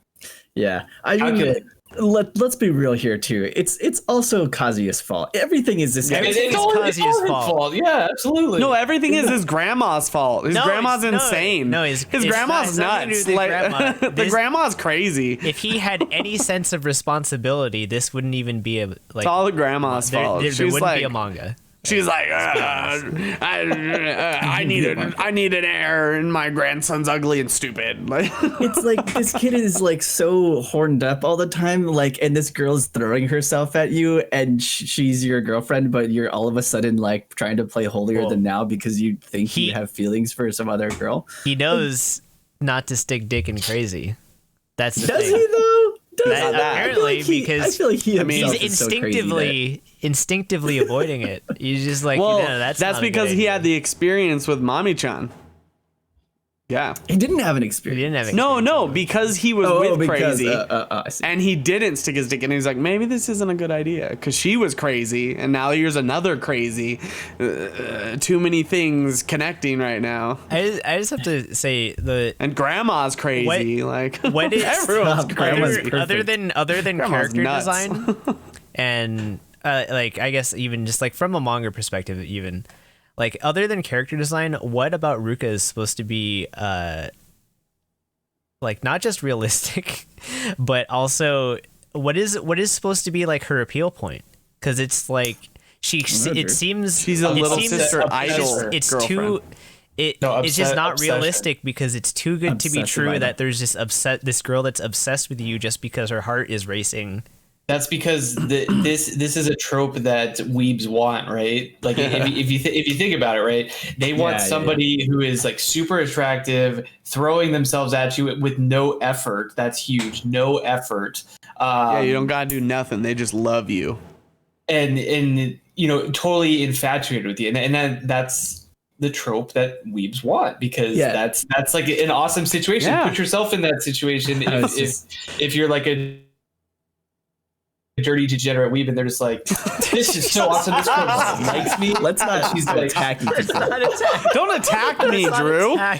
S1: Yeah, I mean. Let's be real here too. It's also Kazuya's fault. Everything is this guy's
S2: Kazuya's
S4: fault. Yeah, absolutely.
S3: No, everything is his grandma's fault. His grandma's insane.
S2: No,
S3: his grandma's nuts. Like the grandma's crazy.
S2: If he had any sense of responsibility, this wouldn't even be
S3: it's all the grandma's fault.
S2: There wouldn't be a manga.
S3: She's like, I need an heir, and my grandson's ugly and stupid. Like,
S1: it's like this kid is like so horned up all the time, like, and this girl's throwing herself at you, and she's your girlfriend, but you're all of a sudden like trying to play holier than now because you think you have feelings for some other girl.
S2: He knows not to stick dick in crazy. That's the
S1: thing.
S2: Does
S1: he though?
S2: Apparently, because
S1: I feel like he's
S2: instinctively avoiding it. He's just like,
S3: that's because he had the experience with Mami-chan. Yeah,
S1: he didn't have an experience.
S3: No, because he was with Crazy,
S1: I see.
S3: And he didn't stick his dick in. He's like, maybe this isn't a good idea because she was crazy, and now here's another crazy. Too many things connecting right now.
S2: I just have to say
S3: and Grandma's crazy.
S2: What is
S3: everyone's crazy.
S2: Other than
S3: Grandma's
S2: character
S3: nuts.
S2: design, and like I guess even just like from a manga perspective, even. Like, other than character design, what about Ruka is supposed to be, like, not just realistic, but also what is supposed to be, like, her appeal point? Because it's, like, it seems...
S3: She's a little sister idol
S2: It's
S3: girlfriend.
S2: It's just not realistic because it's too good to be true that there's this girl that's obsessed with you just because her heart is racing.
S4: That's because this is a trope that weebs want, right? Like if you think about it, right? They want somebody who is like super attractive, throwing themselves at you with no effort. That's huge, no effort.
S3: You don't gotta do nothing. They just love you.
S4: And totally infatuated with you, and that's the trope that weebs want, because that's like an awesome situation.
S3: Yeah.
S4: Put yourself in that situation if you're like a dirty degenerate weeb and they're just like, this is so awesome, this girl likes me.
S1: Let's not. She's like attacking.
S3: Don't attack me, Drew. I'm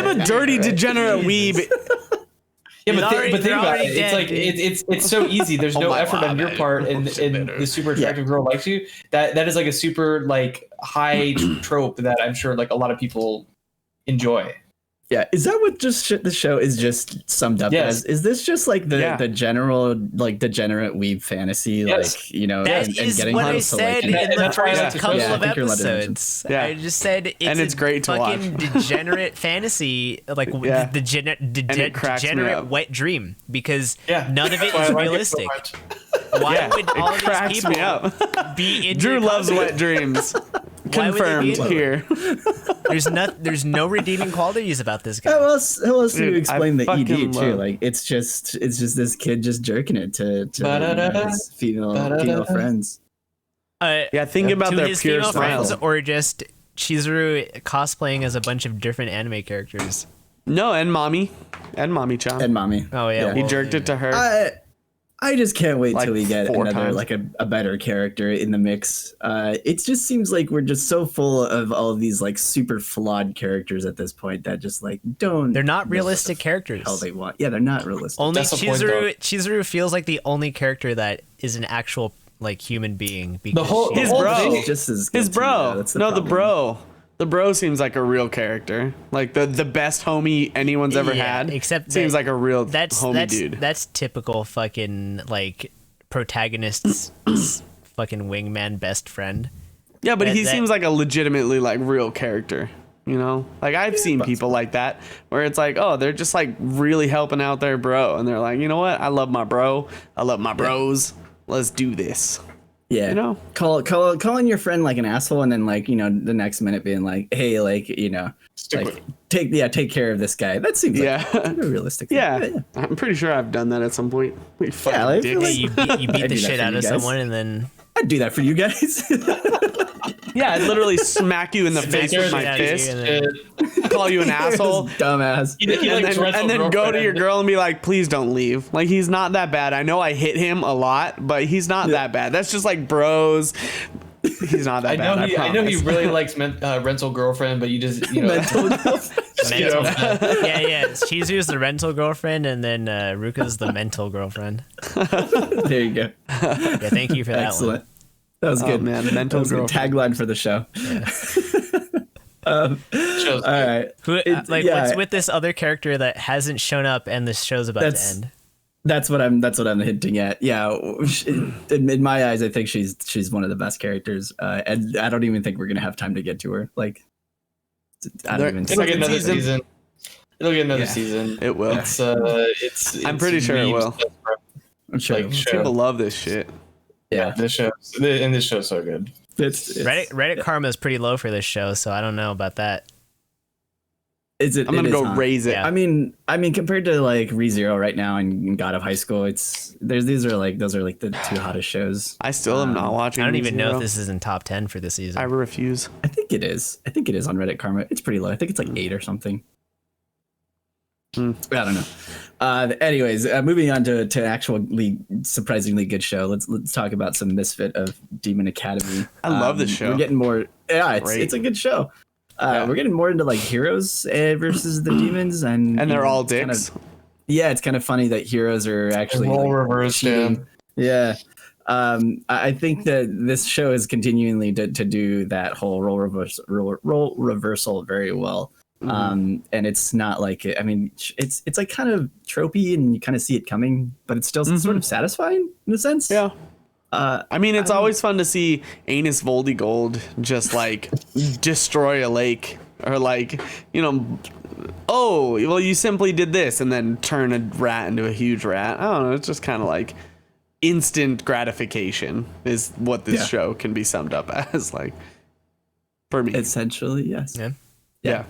S3: a dirty degenerate weeb.
S4: Yeah, but think about it. It's like it's so easy. There's no effort on your part, and the super attractive girl likes you. That is like a super like high trope that I'm sure like a lot of people enjoy.
S1: Yeah, is that what the show is just summed up as? Is this just like the general like degenerate weeb fantasy, like
S2: that
S1: and
S2: is
S1: getting
S2: what I said in the first couple of episodes. I just said it's
S3: great to
S2: fucking
S3: watch.
S2: Degenerate fantasy, like the degenerate wet dream, because none of it is realistic. Why would all of these people be into
S3: Drew loves wet dreams? Confirmed here.
S2: There's no redeeming qualities about this guy.
S1: How else do you explain the ED too? Like it's just this kid just jerking it to his female friends.
S3: Think about their
S2: his
S3: pure
S2: female
S3: smile.
S2: friends, or just Chizuru cosplaying as a bunch of different anime characters.
S3: No, and mommy Chan.
S1: And mommy.
S2: Oh yeah,
S3: he jerked it to her.
S1: I just can't wait
S3: Like
S1: till we get
S3: 4
S1: another
S3: times.
S1: like a better character in the mix. It just seems like we're just so full of all of these like super flawed characters at this point that just like don't.
S2: They're not realistic characters.
S1: Hell they want. Yeah, they're not realistic.
S2: Only
S4: That's the point, though.
S2: Chizuru feels like the only character that is an actual like human being. Because
S3: His bro.
S1: It's just as good
S3: His
S1: to
S3: bro.
S1: you, that's
S3: No, the
S1: problem.
S3: bro. The bro seems like a real character. Like the best homie anyone's ever had.
S2: Except
S3: seems like a real
S2: that's
S3: homie dude.
S2: That's typical fucking like protagonist's fucking wingman best friend.
S3: Yeah, but he seems like a legitimately like real character. You know, like I've seen people like that where it's like, oh, they're just like really helping out their bro, and they're like, you know what? I love my bro. I love my bros. Let's do this.
S1: Yeah,
S3: you know,
S1: calling your friend like an asshole, and then like the next minute being like, hey, like take care of this guy. That seems like a realistic.
S3: Yeah, I'm pretty sure I've done that at some point.
S1: Like,
S2: you beat the shit out of someone, and then
S1: I'd do that for you guys.
S3: Yeah, I'd literally smack you in the face with my fist, call you an asshole,
S1: dumbass,
S3: and then go to your girl and be like, please don't leave. Like, he's not that bad. I know I hit him a lot, but he's not that bad. That's just like bros. He's not that bad.
S4: I know he really likes rental girlfriend, but you just
S2: mental yeah. Chizu's the rental girlfriend, and then Ruka's the mental girlfriend.
S1: There you go.
S2: Yeah, thank you for that.
S1: Excellent. That was good,
S3: man. Mental girlfriend.
S1: Tagline for the show.
S4: Yeah.
S1: All right.
S2: What's with this other character that hasn't shown up and the show's about to end?
S1: That's what I'm hinting at. Yeah, in my eyes, I think she's one of the best characters, and I don't even think we're gonna have time to get to her. Like, I don't even.
S4: It'll get another season. It'll get another season.
S3: It will.
S4: It's
S3: I'm pretty sure it will.
S1: I'm sure.
S4: Like,
S3: people love this shit.
S1: Yeah,
S4: this show's so good.
S1: It's
S2: Reddit karma is pretty low for this show, so I don't know about that.
S1: I'm
S3: gonna go raise it.
S1: Yeah. I mean, compared to like ReZero right now and God of High School, those are the two hottest shows.
S3: I still am not watching.
S2: I don't even know
S3: ReZero.
S2: if this is in top 10 for this season.
S3: I refuse.
S1: I think it is. I think it is on Reddit karma. It's pretty low. I think it's like 8 or something. I don't know. Anyways, moving on to actually surprisingly good show. Let's talk about some misfit of Demon Academy.
S3: I love this show.
S1: We're getting more. Yeah, it's a good show. We're getting more into like heroes versus the demons, and
S3: they're all dicks.
S1: It's kind of funny that heroes are actually
S4: role reversed.
S1: Yeah. I think that this show is continuing to do that whole role reversal very well. And it's not like it's like kind of tropey and you kind of see it coming, but it's still sort of satisfying in a sense.
S3: Yeah. It's always fun to see Anus Voldigold just like destroy a lake, or like, oh, well, you simply did this and then turn a rat into a huge rat. I don't know. It's just kind of like instant gratification is what this show can be summed up as, like, for me.
S1: Essentially, yes.
S2: Yeah.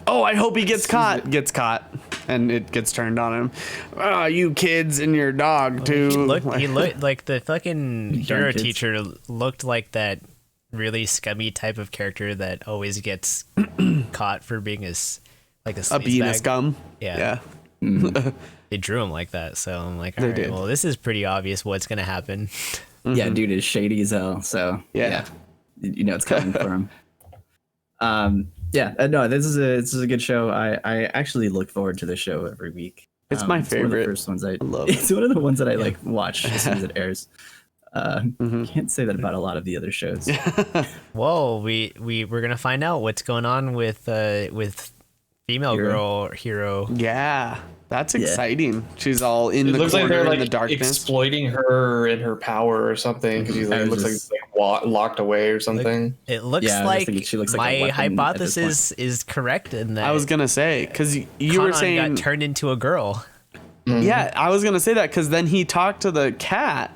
S3: Oh, I hope he gets caught. Gets caught. and it gets turned on him. Oh, you kids and your dog too.
S2: He looked like the fucking hero
S1: kids.
S2: teacher looked like that really scummy type of character that always gets caught for being a
S3: being a scum.
S2: Yeah.
S1: Mm.
S2: They drew him like that, so I'm like, all right,
S3: did.
S2: well, this is pretty obvious what's gonna happen.
S1: Yeah, dude is shady as hell. So
S3: Yeah.
S1: you know it's coming for him. No, this is a good show. I actually look forward to the show every week.
S3: It's my favorite.
S1: One of the first ones I
S3: love.
S1: It's one of the ones that I like watch as soon as it airs. Can't say that about a lot of the other shows.
S2: Whoa, we're gonna find out what's going on with female girl hero.
S3: Yeah, that's exciting. She's all in
S4: It
S3: the
S4: looks
S3: corner
S4: like they're like
S3: in the darkness.
S4: exploiting her and her power or something because she's like, looks like locked away or something.
S2: It looks
S1: Yeah, I was
S2: like
S1: thinking she looks like a
S2: my
S1: weapon at this
S2: hypothesis is correct in that
S3: I was gonna say because you were
S2: Kanan
S3: saying
S2: got turned into a girl.
S3: Yeah, I was gonna say that because then he talked to the cat,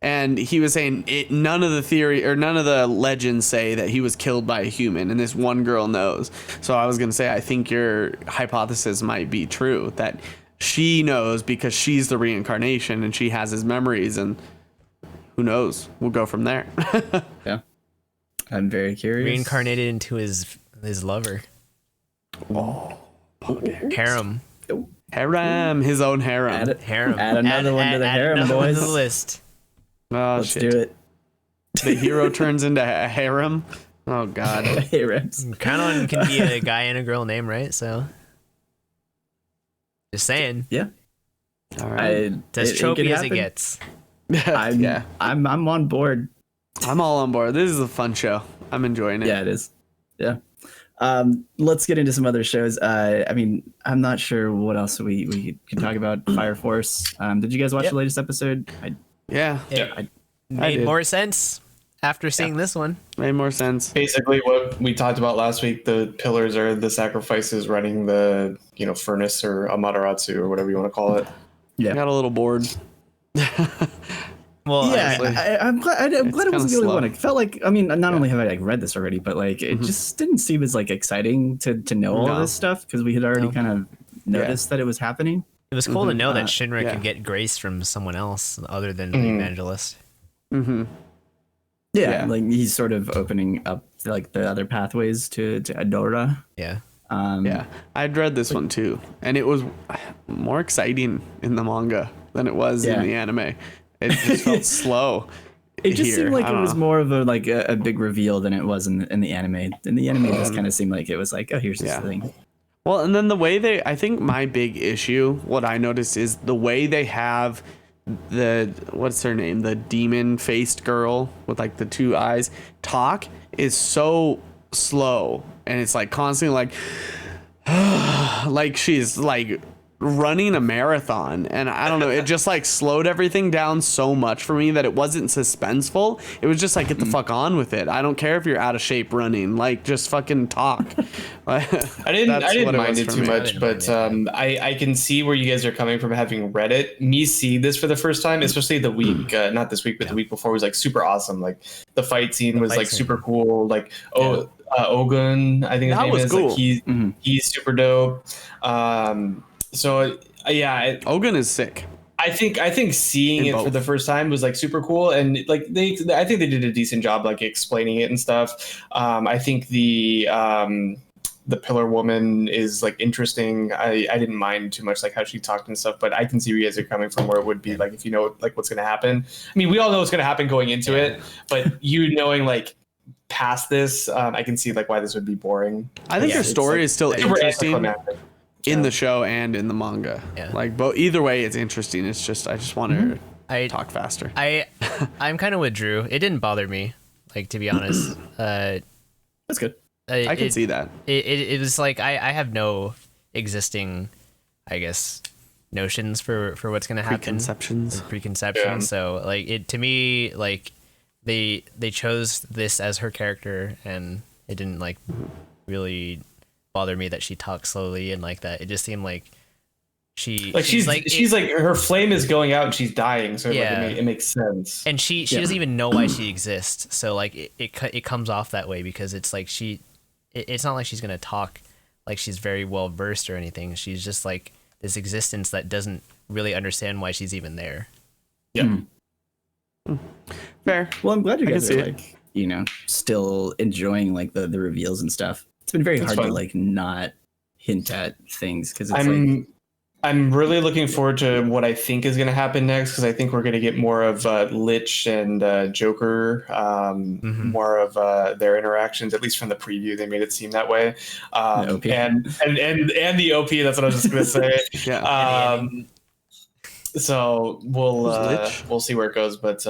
S3: and he was saying none of the legends say that he was killed by a human, and this one girl knows. So I was gonna say I think your hypothesis might be true, that she knows because she's the reincarnation and she has his memories, and who knows? We'll go from there.
S1: Yeah, I'm very curious.
S2: Reincarnated into his lover. Harem.
S3: Harem, his own harem.
S2: Harem.
S1: Add another one to the harem,
S2: another one to
S1: boys.
S2: the list.
S3: Oh,
S1: Let's
S3: shit.
S1: do it.
S3: The hero turns into a harem. Oh god.
S1: Harems.
S2: Kanan can be a guy and a girl name, right? So, just saying.
S1: Yeah.
S3: All right.
S2: It's as tropey as it gets.
S1: I'm on board.
S3: I'm all on board. This is a fun show. I'm enjoying it.
S1: Yeah, it is. Yeah. Let's get into some other shows. I mean, I'm not sure what else we can talk about. Fire Force. Did you guys watch the latest episode?
S3: Yeah.
S2: It made
S3: did.
S2: more sense after seeing this one.
S3: Made more sense.
S4: Basically, what we talked about last week, the pillars are the sacrifices running the furnace or Amaterasu or whatever you want to call it.
S1: Yeah.
S3: I got a little bored.
S2: Well,
S1: Yeah, I'm glad it
S3: kinda
S1: wasn't the only
S3: slow.
S1: one. I felt like, I mean, not only have I read this already, but like it just didn't seem as like exciting to know all
S3: No.
S1: this stuff because we had already kind of noticed that it was happening.
S2: it was cool to know that Shinra
S3: yeah.
S2: could get grace from someone else other than the evangelist.
S3: Mm-hmm.
S1: Yeah, like he's sort of opening up like the other pathways to Adora.
S2: Yeah.
S3: Yeah. I'd read this one too, and it was more exciting in the manga than it was in the anime. It just felt slow.
S1: It just
S3: here.
S1: seemed like
S3: I
S1: it
S3: don't
S1: was
S3: know.
S1: more of a big reveal than it was in the anime. In the anime, it just kind of seemed like it was like, oh, here's this thing.
S3: Well, and then the way I think my big issue, what I noticed is the way they have what's her name? The demon faced girl with like the two eyes talk is so slow. And it's like constantly like, like she's like running a marathon, and I don't know, it just like slowed everything down so much for me that it wasn't suspenseful. It was just like, get the fuck on with it. I don't care if you're out of shape running, like just fucking talk.
S4: I didn't mind it too much, but I can see where you guys are coming from having read it. Me see this for the first time, especially the week, not this week, but the week before was like super awesome. Like the fight scene was like super cool. Like Ogun, I think his
S3: That
S4: name
S3: was
S4: is.
S3: cool.
S4: Like he's super dope. So yeah,
S3: Ogun is sick.
S4: I think seeing it for the first time was like super cool, and like I think they did a decent job like explaining it and stuff. I think the Pillar Woman is like interesting. I didn't mind too much like how she talked and stuff, but I can see where you guys are coming from, where it would be like if you know like what's gonna happen. I mean, we all know what's gonna happen going into it, but you knowing like past this, I can see like why this would be boring.
S3: I think her story is still interesting in
S4: Yeah.
S3: the show and in the manga.
S2: Yeah.
S3: Like either way, it's interesting. It's just I just want her to talk faster.
S2: I'm kind of with Drew. It didn't bother me, like, to be honest.
S1: That's good.
S3: I can see that.
S2: It was like I have no existing, I guess, notions for what's gonna happen.
S3: Preconceptions.
S2: Preconceptions.
S4: Yeah.
S2: So like it to me, like they chose this as her character, and it didn't like really bother me that she talks slowly and like that. It just seemed like she's
S4: like her flame is going out and she's dying, so
S2: Yeah.
S4: like it makes sense.
S2: and she doesn't even know why she exists. So like it comes off that way because it's like it's not like she's gonna talk like she's very well versed or anything. She's just like this existence that doesn't really understand why she's even there.
S4: Yeah.
S3: Fair.
S1: Well, I'm glad you
S3: I
S1: guys
S3: can
S1: are
S3: see
S1: like, you know, still enjoying like the reveals and stuff. It's been very hard
S4: fun.
S1: to like not hint at things because it's like
S4: I'm really looking forward to what I think is going to happen next, because I think we're going to get more of Lich and Joker, more of their interactions. At least from the preview, they made it seem that way.
S1: OP.
S4: And the OP. That's what I was just going to say.
S3: Yeah.
S4: So we'll see where it goes, but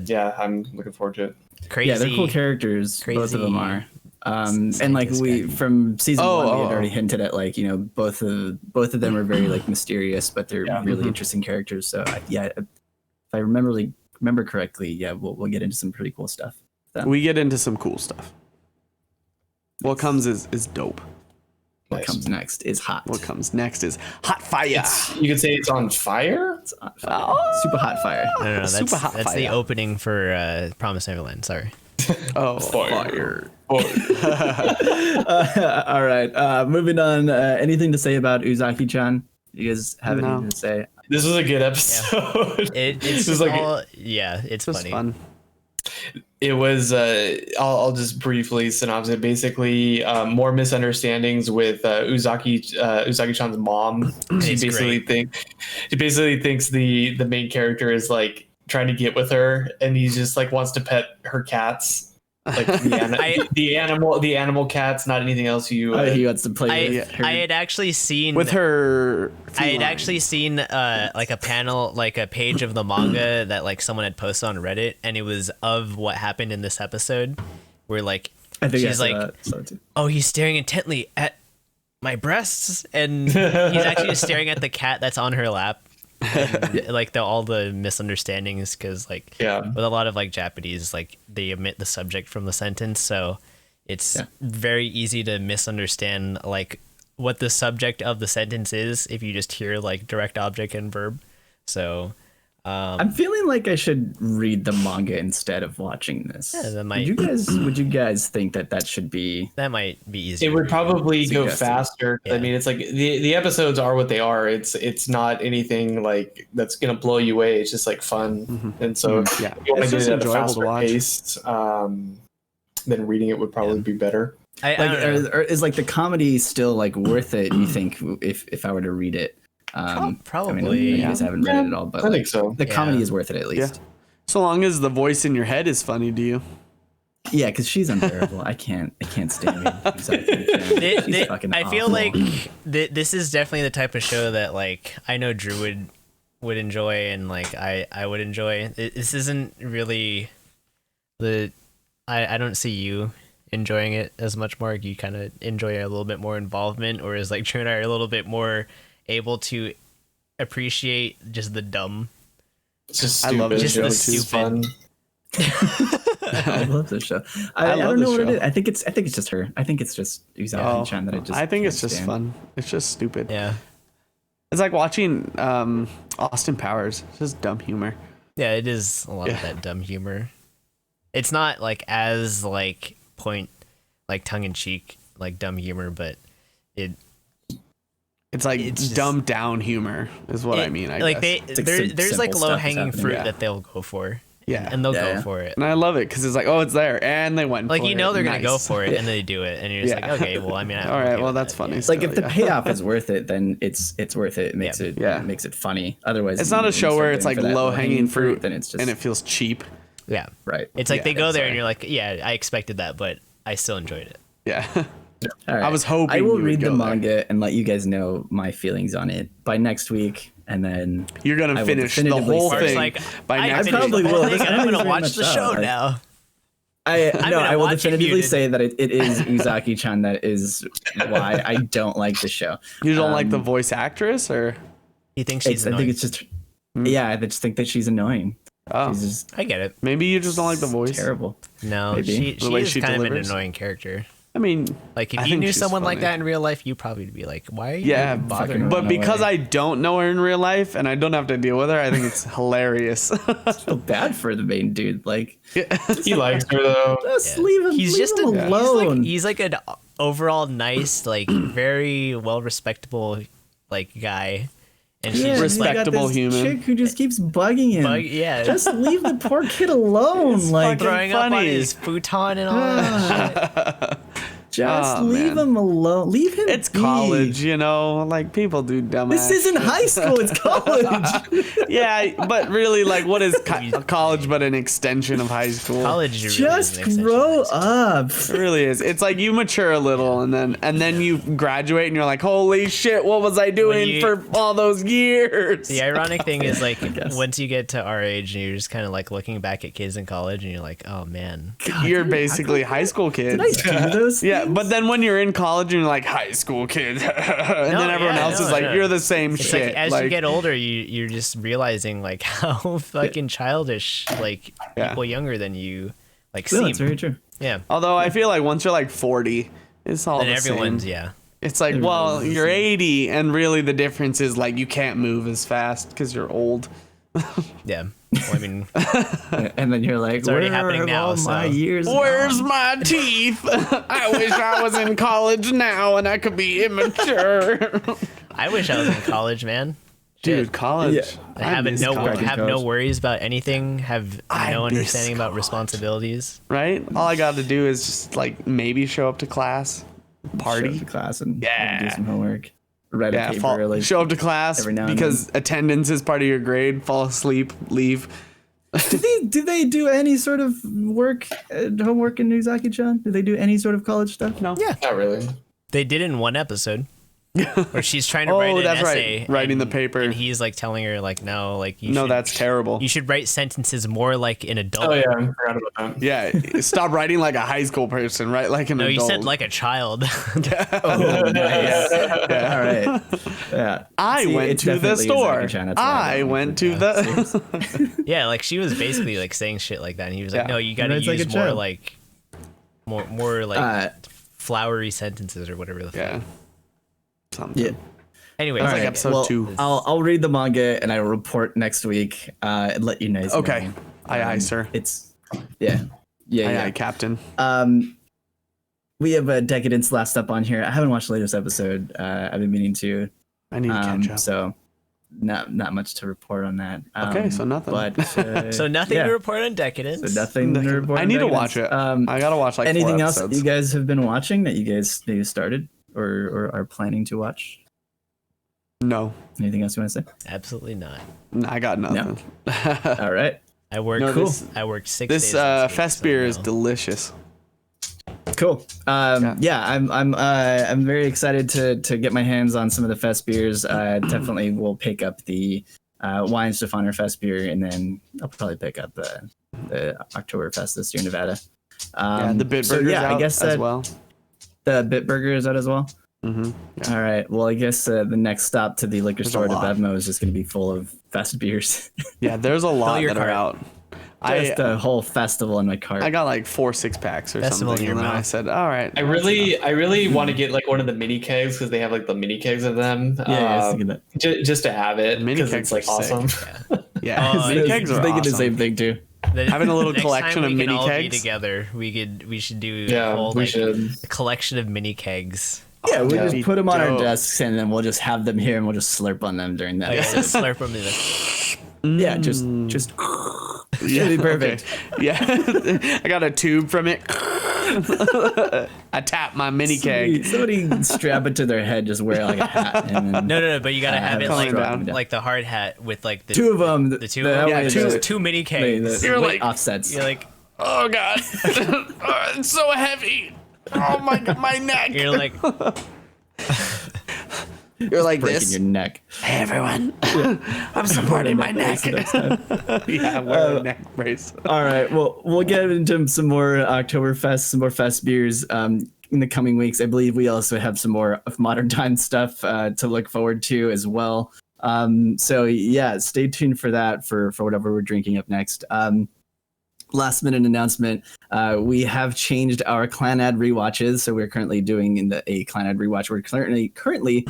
S4: yeah, I'm looking forward to it.
S2: Crazy.
S1: Yeah, they're cool characters. Both of them are. And like
S2: Scientist guy.
S1: from season one, we had already
S3: oh.
S1: hinted at like, you know, both of them are very like mysterious, but they're really interesting characters. So yeah, if I remember correctly, yeah, we'll get into some pretty cool stuff.
S3: We get into some cool stuff. What comes is dope.
S1: What comes next is hot.
S3: What comes next is hot fire.
S4: You could say it's on fire.
S1: It's on fire. Super hot fire.
S2: No,
S3: Super hot
S2: that's the
S3: fire.
S2: opening for Promise Neverland. Sorry.
S3: Oh,
S4: Fire.
S1: All right, moving on. Anything to say about Uzaki-chan? You guys have anything to say?
S4: This was a good episode.
S2: It's
S4: just
S2: like it's
S3: just
S2: funny.
S3: fun.
S4: It was. I'll just briefly synopsis it. Basically, more misunderstandings with Uzaki-chan's mom. She basically thinks the main character is like trying to get with her, and he just like wants to pet her cats. Like the animal cats, not anything else.
S1: He wants to play with her.
S2: I had actually seen
S3: With her.
S2: I had actually seen like a panel, like a page of the manga that like someone had posted on Reddit, and it was of what happened in this episode, where like she's like, "Oh, he's staring intently at my breasts," and he's actually just staring at the cat that's on her lap. And, like all the misunderstandings, because like with a lot of like Japanese, like they omit the subject from the sentence, so it's very easy to misunderstand like what the subject of the sentence is if you just hear like direct object and verb. So
S1: I'm feeling like I should read the manga instead of watching this.
S2: Yeah, that might.
S1: Would you guys think that should be?
S2: That might be easier.
S4: It would probably go faster. Yeah. I mean, it's like the episodes are what they are. It's not anything like that's gonna blow you away. It's just like fun, and so if you want to do it at a faster pace, then reading it would probably be better.
S1: Or is like the comedy still like worth it? You think if I were to read it?
S2: Probably.
S1: I mean, you guys haven't read it all, but
S4: I think so.
S1: The comedy is worth it at least.
S3: Yeah. So long as the voice in your head is funny to you.
S1: Yeah, because she's unbearable. I can't stand her. She's fucking
S2: I feel
S1: awful.
S2: like this is definitely the type of show that like I know Drew would enjoy, and like I would enjoy. This isn't really I don't see you enjoying it as much, Mark. You kind of enjoy a little bit more involvement, or is like Drew and I are a little bit more able to appreciate just the dumb.
S4: It's just stupid.
S3: I love
S2: just the stupid.
S4: Fun.
S1: I love this show. I don't know what it is. I think it's just her. I think it's just Uzaki-chan that
S3: I think it's just
S1: stand.
S3: fun. It's just stupid.
S2: Yeah.
S3: It's like watching Austin Powers. It's just dumb humor.
S2: Yeah, it is a lot of that dumb humor. It's not like as like tongue in cheek like dumb humor, but
S3: it's like
S2: just
S3: dumbed down humor is what I mean. I
S2: like
S3: guess.
S2: there's like low hanging fruit
S3: Yeah.
S2: that they'll go for.
S3: Yeah.
S2: And they'll go for it.
S3: And I love it because it's like, oh, it's there, and they went.
S2: Like
S3: for
S2: you know
S3: it.
S2: they're gonna go
S3: Nice.
S2: for it, and they do it, and you're just like, okay, well, I mean,
S3: all right, well, that's funny.
S1: It's like if the payoff is worth it, then it's worth it. It makes it makes it funny. Otherwise,
S3: it's not a show where it's like low hanging fruit,
S1: then it's just
S3: and it feels cheap.
S2: Yeah,
S1: right.
S2: It's like they go there, and you're like, yeah, I expected that, but I still enjoyed it.
S3: Yeah.
S1: All right.
S3: I was hoping
S1: I will
S3: you would
S1: read the
S3: go there.
S1: manga and let you guys know my feelings on it by next week, and then
S3: You're
S1: I
S3: gonna
S1: will
S3: finish the
S1: definitively
S3: whole
S1: say-
S2: It's
S3: thing
S2: like
S3: by
S2: I
S3: next
S2: finished
S1: probably
S2: the whole
S1: will.
S2: thing,
S1: This
S2: and I'm gonna
S1: anime is very
S2: watch the
S1: much
S2: show
S1: like-
S2: now.
S1: I
S2: gonna
S1: will
S2: watch it
S1: definitively
S2: muted.
S1: say that it is Uzaki-chan that is why I don't like the show.
S3: You don't like the voice actress, or
S2: He thinks she's
S1: I
S2: annoying.
S1: think it's just I just think that she's annoying. She's just
S2: I get it.
S3: maybe you just don't like the voice.
S1: terrible.
S2: No,
S1: Maybe.
S2: she
S3: way
S2: is
S3: she
S2: kind of
S3: delivers.
S2: an annoying character.
S3: I mean,
S2: Like if
S3: I
S2: you
S3: think
S2: knew
S3: she's
S2: someone like
S3: funny.
S2: that in real life, you probably would be like, why are you
S3: yeah,
S2: bothering?
S3: but
S1: run
S3: because
S1: away.
S3: I don't know her in real life and I don't have to deal with her, I think it's hilarious.
S1: I feel bad for the main dude. Like,
S4: He likes her though.
S1: just leave him.
S2: He's
S1: leave
S2: just
S1: him alone.
S2: He's like an overall nice, like very well respectable, like guy, and
S1: Yeah,
S2: she's
S1: and
S2: just
S1: you got
S3: respectable
S1: this
S3: human.
S1: chick who just keeps bugging him.
S2: yeah,
S1: Just leave the poor kid alone. Like,
S2: throwing up on
S3: funny.
S2: his futon and all that shit.
S1: just
S3: Oh,
S1: leave
S3: man.
S1: him alone. Leave him.
S3: It's
S1: be.
S3: college, you know, like people do dumbass.
S1: This isn't high school. It's college.
S3: Yeah, but really, like, what is college but an extension of high school?
S2: College really
S1: Just
S2: is an extension of
S1: grow
S2: high school.
S1: up.
S3: It really is. It's like you mature a little, and then you graduate, and you're like, holy shit, what was I doing for all those years?
S2: The ironic thing is, like,
S1: guess.
S2: once you get to our age and you're just kind of like looking back at kids in college and you're like, oh man.
S1: God,
S3: You're basically high school kids.
S1: Did I do those?
S3: Yeah,
S1: things?
S3: but then when you're in college and you're like high school kids, and then everyone else is like, you're the same
S2: It's
S3: shit.
S2: like as you get older, you're just realizing like how fucking childish like people younger than you like
S1: No,
S2: seem.
S1: it's very true.
S2: Yeah.
S3: Although I feel like once you're like 40, it's all
S2: And
S3: the
S2: everyone's
S3: same. It's like,
S1: Everyone's
S3: well,
S1: the
S3: you're
S1: same.
S3: 80, and really the difference is like you can't move as fast because you're old.
S2: Yeah. Well, I mean,
S1: And then you're like,
S2: already
S1: where
S2: happening
S1: have
S2: now,
S1: all my
S2: so-
S1: years
S3: Where's
S1: gone?
S3: my teeth? I wish I was in college now and I could be immature.
S2: I wish I was in college, man.
S3: Dude, college.
S1: Yeah.
S2: I have
S3: miss
S2: no
S3: college.
S2: have no worries about anything. Have
S3: I
S2: no
S3: miss
S2: understanding about
S3: college.
S2: responsibilities.
S3: Right? All I got to do is just like maybe show up to class,
S1: Show up
S3: party.
S1: to class and
S3: Yeah.
S1: do some homework. Write a
S3: Yeah,
S1: paper early.
S3: show up to class
S1: every now and
S3: because attendance is part of your grade. Fall asleep, leave.
S1: Do they do any sort of homework in Nuzaki-chan? Do they do any sort of college stuff?
S3: No.
S2: Yeah.
S4: Not really.
S2: They did in one episode where she's trying to
S3: Oh,
S2: write an
S3: that's right.
S2: essay.
S3: Writing the
S2: and-
S3: paper.
S2: And he's like telling her like, no, like you
S3: No,
S2: should,
S3: that's terrible.
S2: You should write sentences more like an adult.
S4: Oh yeah, I forgot about that.
S3: Yeah, stop writing like a high school person, right? Like an
S2: No, you
S3: adult.
S2: said like a child.
S1: Oh, nice. All right. Yeah.
S3: I
S1: See,
S3: went
S1: it's
S3: to the
S1: definitely
S3: store.
S1: Nuzaki-chan, that's why
S3: I
S1: don't
S3: went
S1: like
S3: to
S1: it.
S3: the.
S2: Yeah, like she was basically like saying shit like that, and he was like,
S3: Yeah.
S2: no, you got to
S1: Writes
S2: use
S1: like a
S2: more
S1: child.
S2: like more like flowery sentences or whatever the fuck.
S3: Yeah. Something.
S1: Yeah.
S2: Anyways,
S1: All
S3: like
S1: right.
S3: episode
S1: well,
S3: 2.
S1: I'll read the manga and I will report next week and let you guys know.
S3: Okay. Aye, sir.
S1: It's yeah. Yeah,
S3: Aye,
S1: yeah.
S3: aye, Captain.
S1: We have a Decadence last up on here. I haven't watched the latest episode. I've been meaning to.
S3: I need to catch up.
S1: So not much to report on that.
S3: Okay, so nothing.
S1: But
S2: so nothing
S1: yeah.
S2: to report on Decadence.
S1: So nothing to report.
S3: I
S1: on
S3: need to
S1: Decadence.
S3: watch it. I gotta watch like 4
S1: anything else
S3: episodes.
S1: you guys have been watching that you guys maybe started or are planning to watch?
S3: No,
S1: Anything else you want to say?
S2: Absolutely not.
S3: I got nothing.
S1: All right.
S2: I work.
S3: No,
S1: Cool.
S2: I work 6
S3: This
S2: days. next week,
S3: fest
S2: so
S3: beer is
S2: no.
S3: delicious.
S1: Cool. Yeah, I'm very excited to get my hands on some of the fest beers. Definitely will pick up the Wine Stefaner fest beer, and then I'll probably pick up the Oktoberfest this year in Nevada.
S3: Yeah, the Bitburger's
S1: so yeah,
S3: out
S1: I guess
S3: as
S1: that
S3: well.
S1: the Bitburger is out as well.
S3: Mm-hmm.
S1: All right. Well, I guess the next stop to the liquor
S3: There's a
S1: store to
S3: lot.
S1: Bevmo is just going to be full of fest beers.
S3: Yeah, there's a lot
S2: your
S3: that are
S2: cart.
S3: out.
S1: Just a whole festival in my cart.
S3: I got like 4 6-packs or
S2: Festival in
S3: something,
S2: your
S3: and then I
S2: mouth.
S3: said, "All right."
S4: I really want to get like one of the mini kegs because they have like the mini kegs of them.
S1: yeah, I was thinking that.
S4: Just to have it
S3: Mini
S4: because
S3: kegs
S4: it's like
S3: are sick.
S4: awesome.
S3: Yeah,
S2: Oh,
S3: mini
S2: I
S3: kegs
S1: I
S3: are
S1: was thinking
S3: awesome.
S1: the same thing too.
S3: Having a little
S2: Next
S3: collection
S2: time
S3: of
S2: we
S3: mini
S2: can all
S3: kegs.
S2: be together. We should do
S4: Yeah,
S2: a whole
S4: we
S2: like
S4: should.
S2: a collection of mini kegs.
S1: Yeah, we'll
S3: that'd
S1: just
S3: be
S1: put them on our
S3: dope.
S1: desks and then we'll just have them here and we'll just slurp on them during that.
S2: Like,
S1: episode.
S2: just slurp them in the-
S1: Yeah, just
S3: Yeah,
S1: It'd be perfect.
S3: okay. Yeah, I got a tube from it. I tap my mini keg.
S1: Somebody strap it to their head, just wear like a hat, and then
S2: No, but you gotta have it
S3: coming
S2: like
S3: down.
S2: like the hard hat with like the
S1: two of them.
S2: The two.
S1: that
S2: yeah,
S1: way
S2: two,
S1: the-
S2: two mini
S1: the
S2: kegs.
S3: You're
S1: weight
S3: like-
S1: offsets.
S2: You're like
S3: Oh god, oh, it's so heavy. Oh my neck.
S2: you're like
S3: You're like
S1: breaking
S3: this.
S1: your neck.
S3: Hey everyone, I'm supporting my neck.
S1: Next time.
S3: Yeah, wear a neck brace.
S1: All right. Well, we'll get into some more Oktoberfest, some more fest beers in the coming weeks. I believe we also have some more of modern time stuff to look forward to as well. So yeah, stay tuned for that for whatever we're drinking up next. Last minute announcement. We have changed our clan ad rewatches. So we're currently doing a clan ad rewatch. We're currently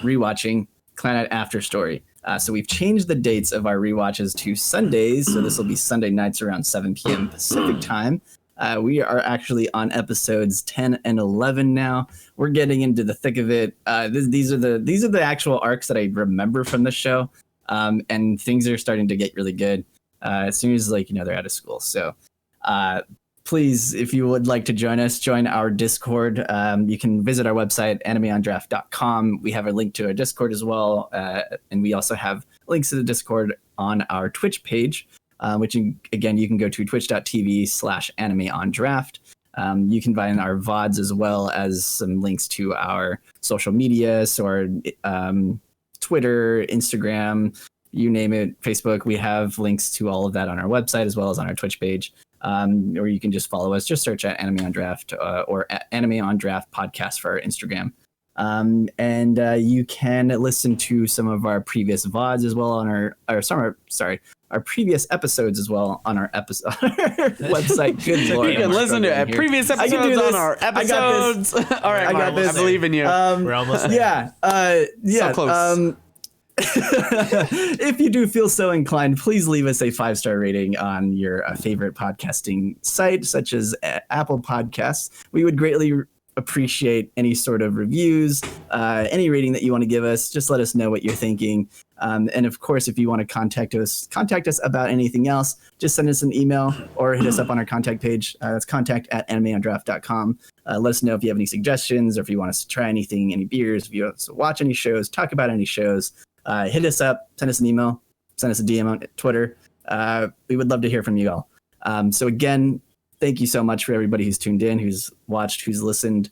S1: rewatching Clan ad After Story. So we've changed the dates of our rewatches to Sundays. So this will be Sunday nights around 7 p.m. Pacific time. We are actually on episodes 10 and 11 now. We're getting into the thick of it. These are the actual arcs that I remember from the show, and things are starting to get really good as soon as they're out of school. So please, if you would like to join us, join our Discord. You can visit our website, animeondraft.com. We have a link to our Discord as well, and we also have links to the Discord on our Twitch page. Which again, you can go to twitch.tv/animeondraft. You can find our VODs as well as some links to our social media, so our Twitter, Instagram, you name it, Facebook. We have links to all of that on our website as well as on our Twitch page. Or you can just follow us. Just search at Anime on Draft or Anime on Draft podcast for our Instagram. And you can listen to some of our previous VODs as well on our previous episodes as well on our website. Good Lord.
S3: You can listen to previous episodes on our episodes. All right, I believe in you.
S2: We're almost there.
S1: Yeah.
S3: So close.
S1: If you do feel so inclined, please leave us a 5-star rating on your favorite podcasting site, such as Apple Podcasts. We would greatly appreciate any sort of reviews, any rating that you want to give us. Just let us know what you're thinking. And of course, if you want to contact us about anything else, just send us an email or hit us up on our contact page. That's contact@animeondraft.com. Let us know if you have any suggestions or if you want us to try anything, any beers, if you want us to watch any shows, talk about any shows. Hit us up, send us an email, send us a DM on Twitter. We would love to hear from you all. So again, thank you so much for everybody who's tuned in, who's watched, who's listened.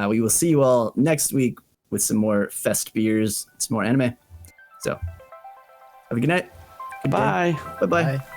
S1: We will see you all next week with some more Fest beers, some more anime. So have a good night.
S3: Bye.
S1: Bye-bye.
S2: Bye.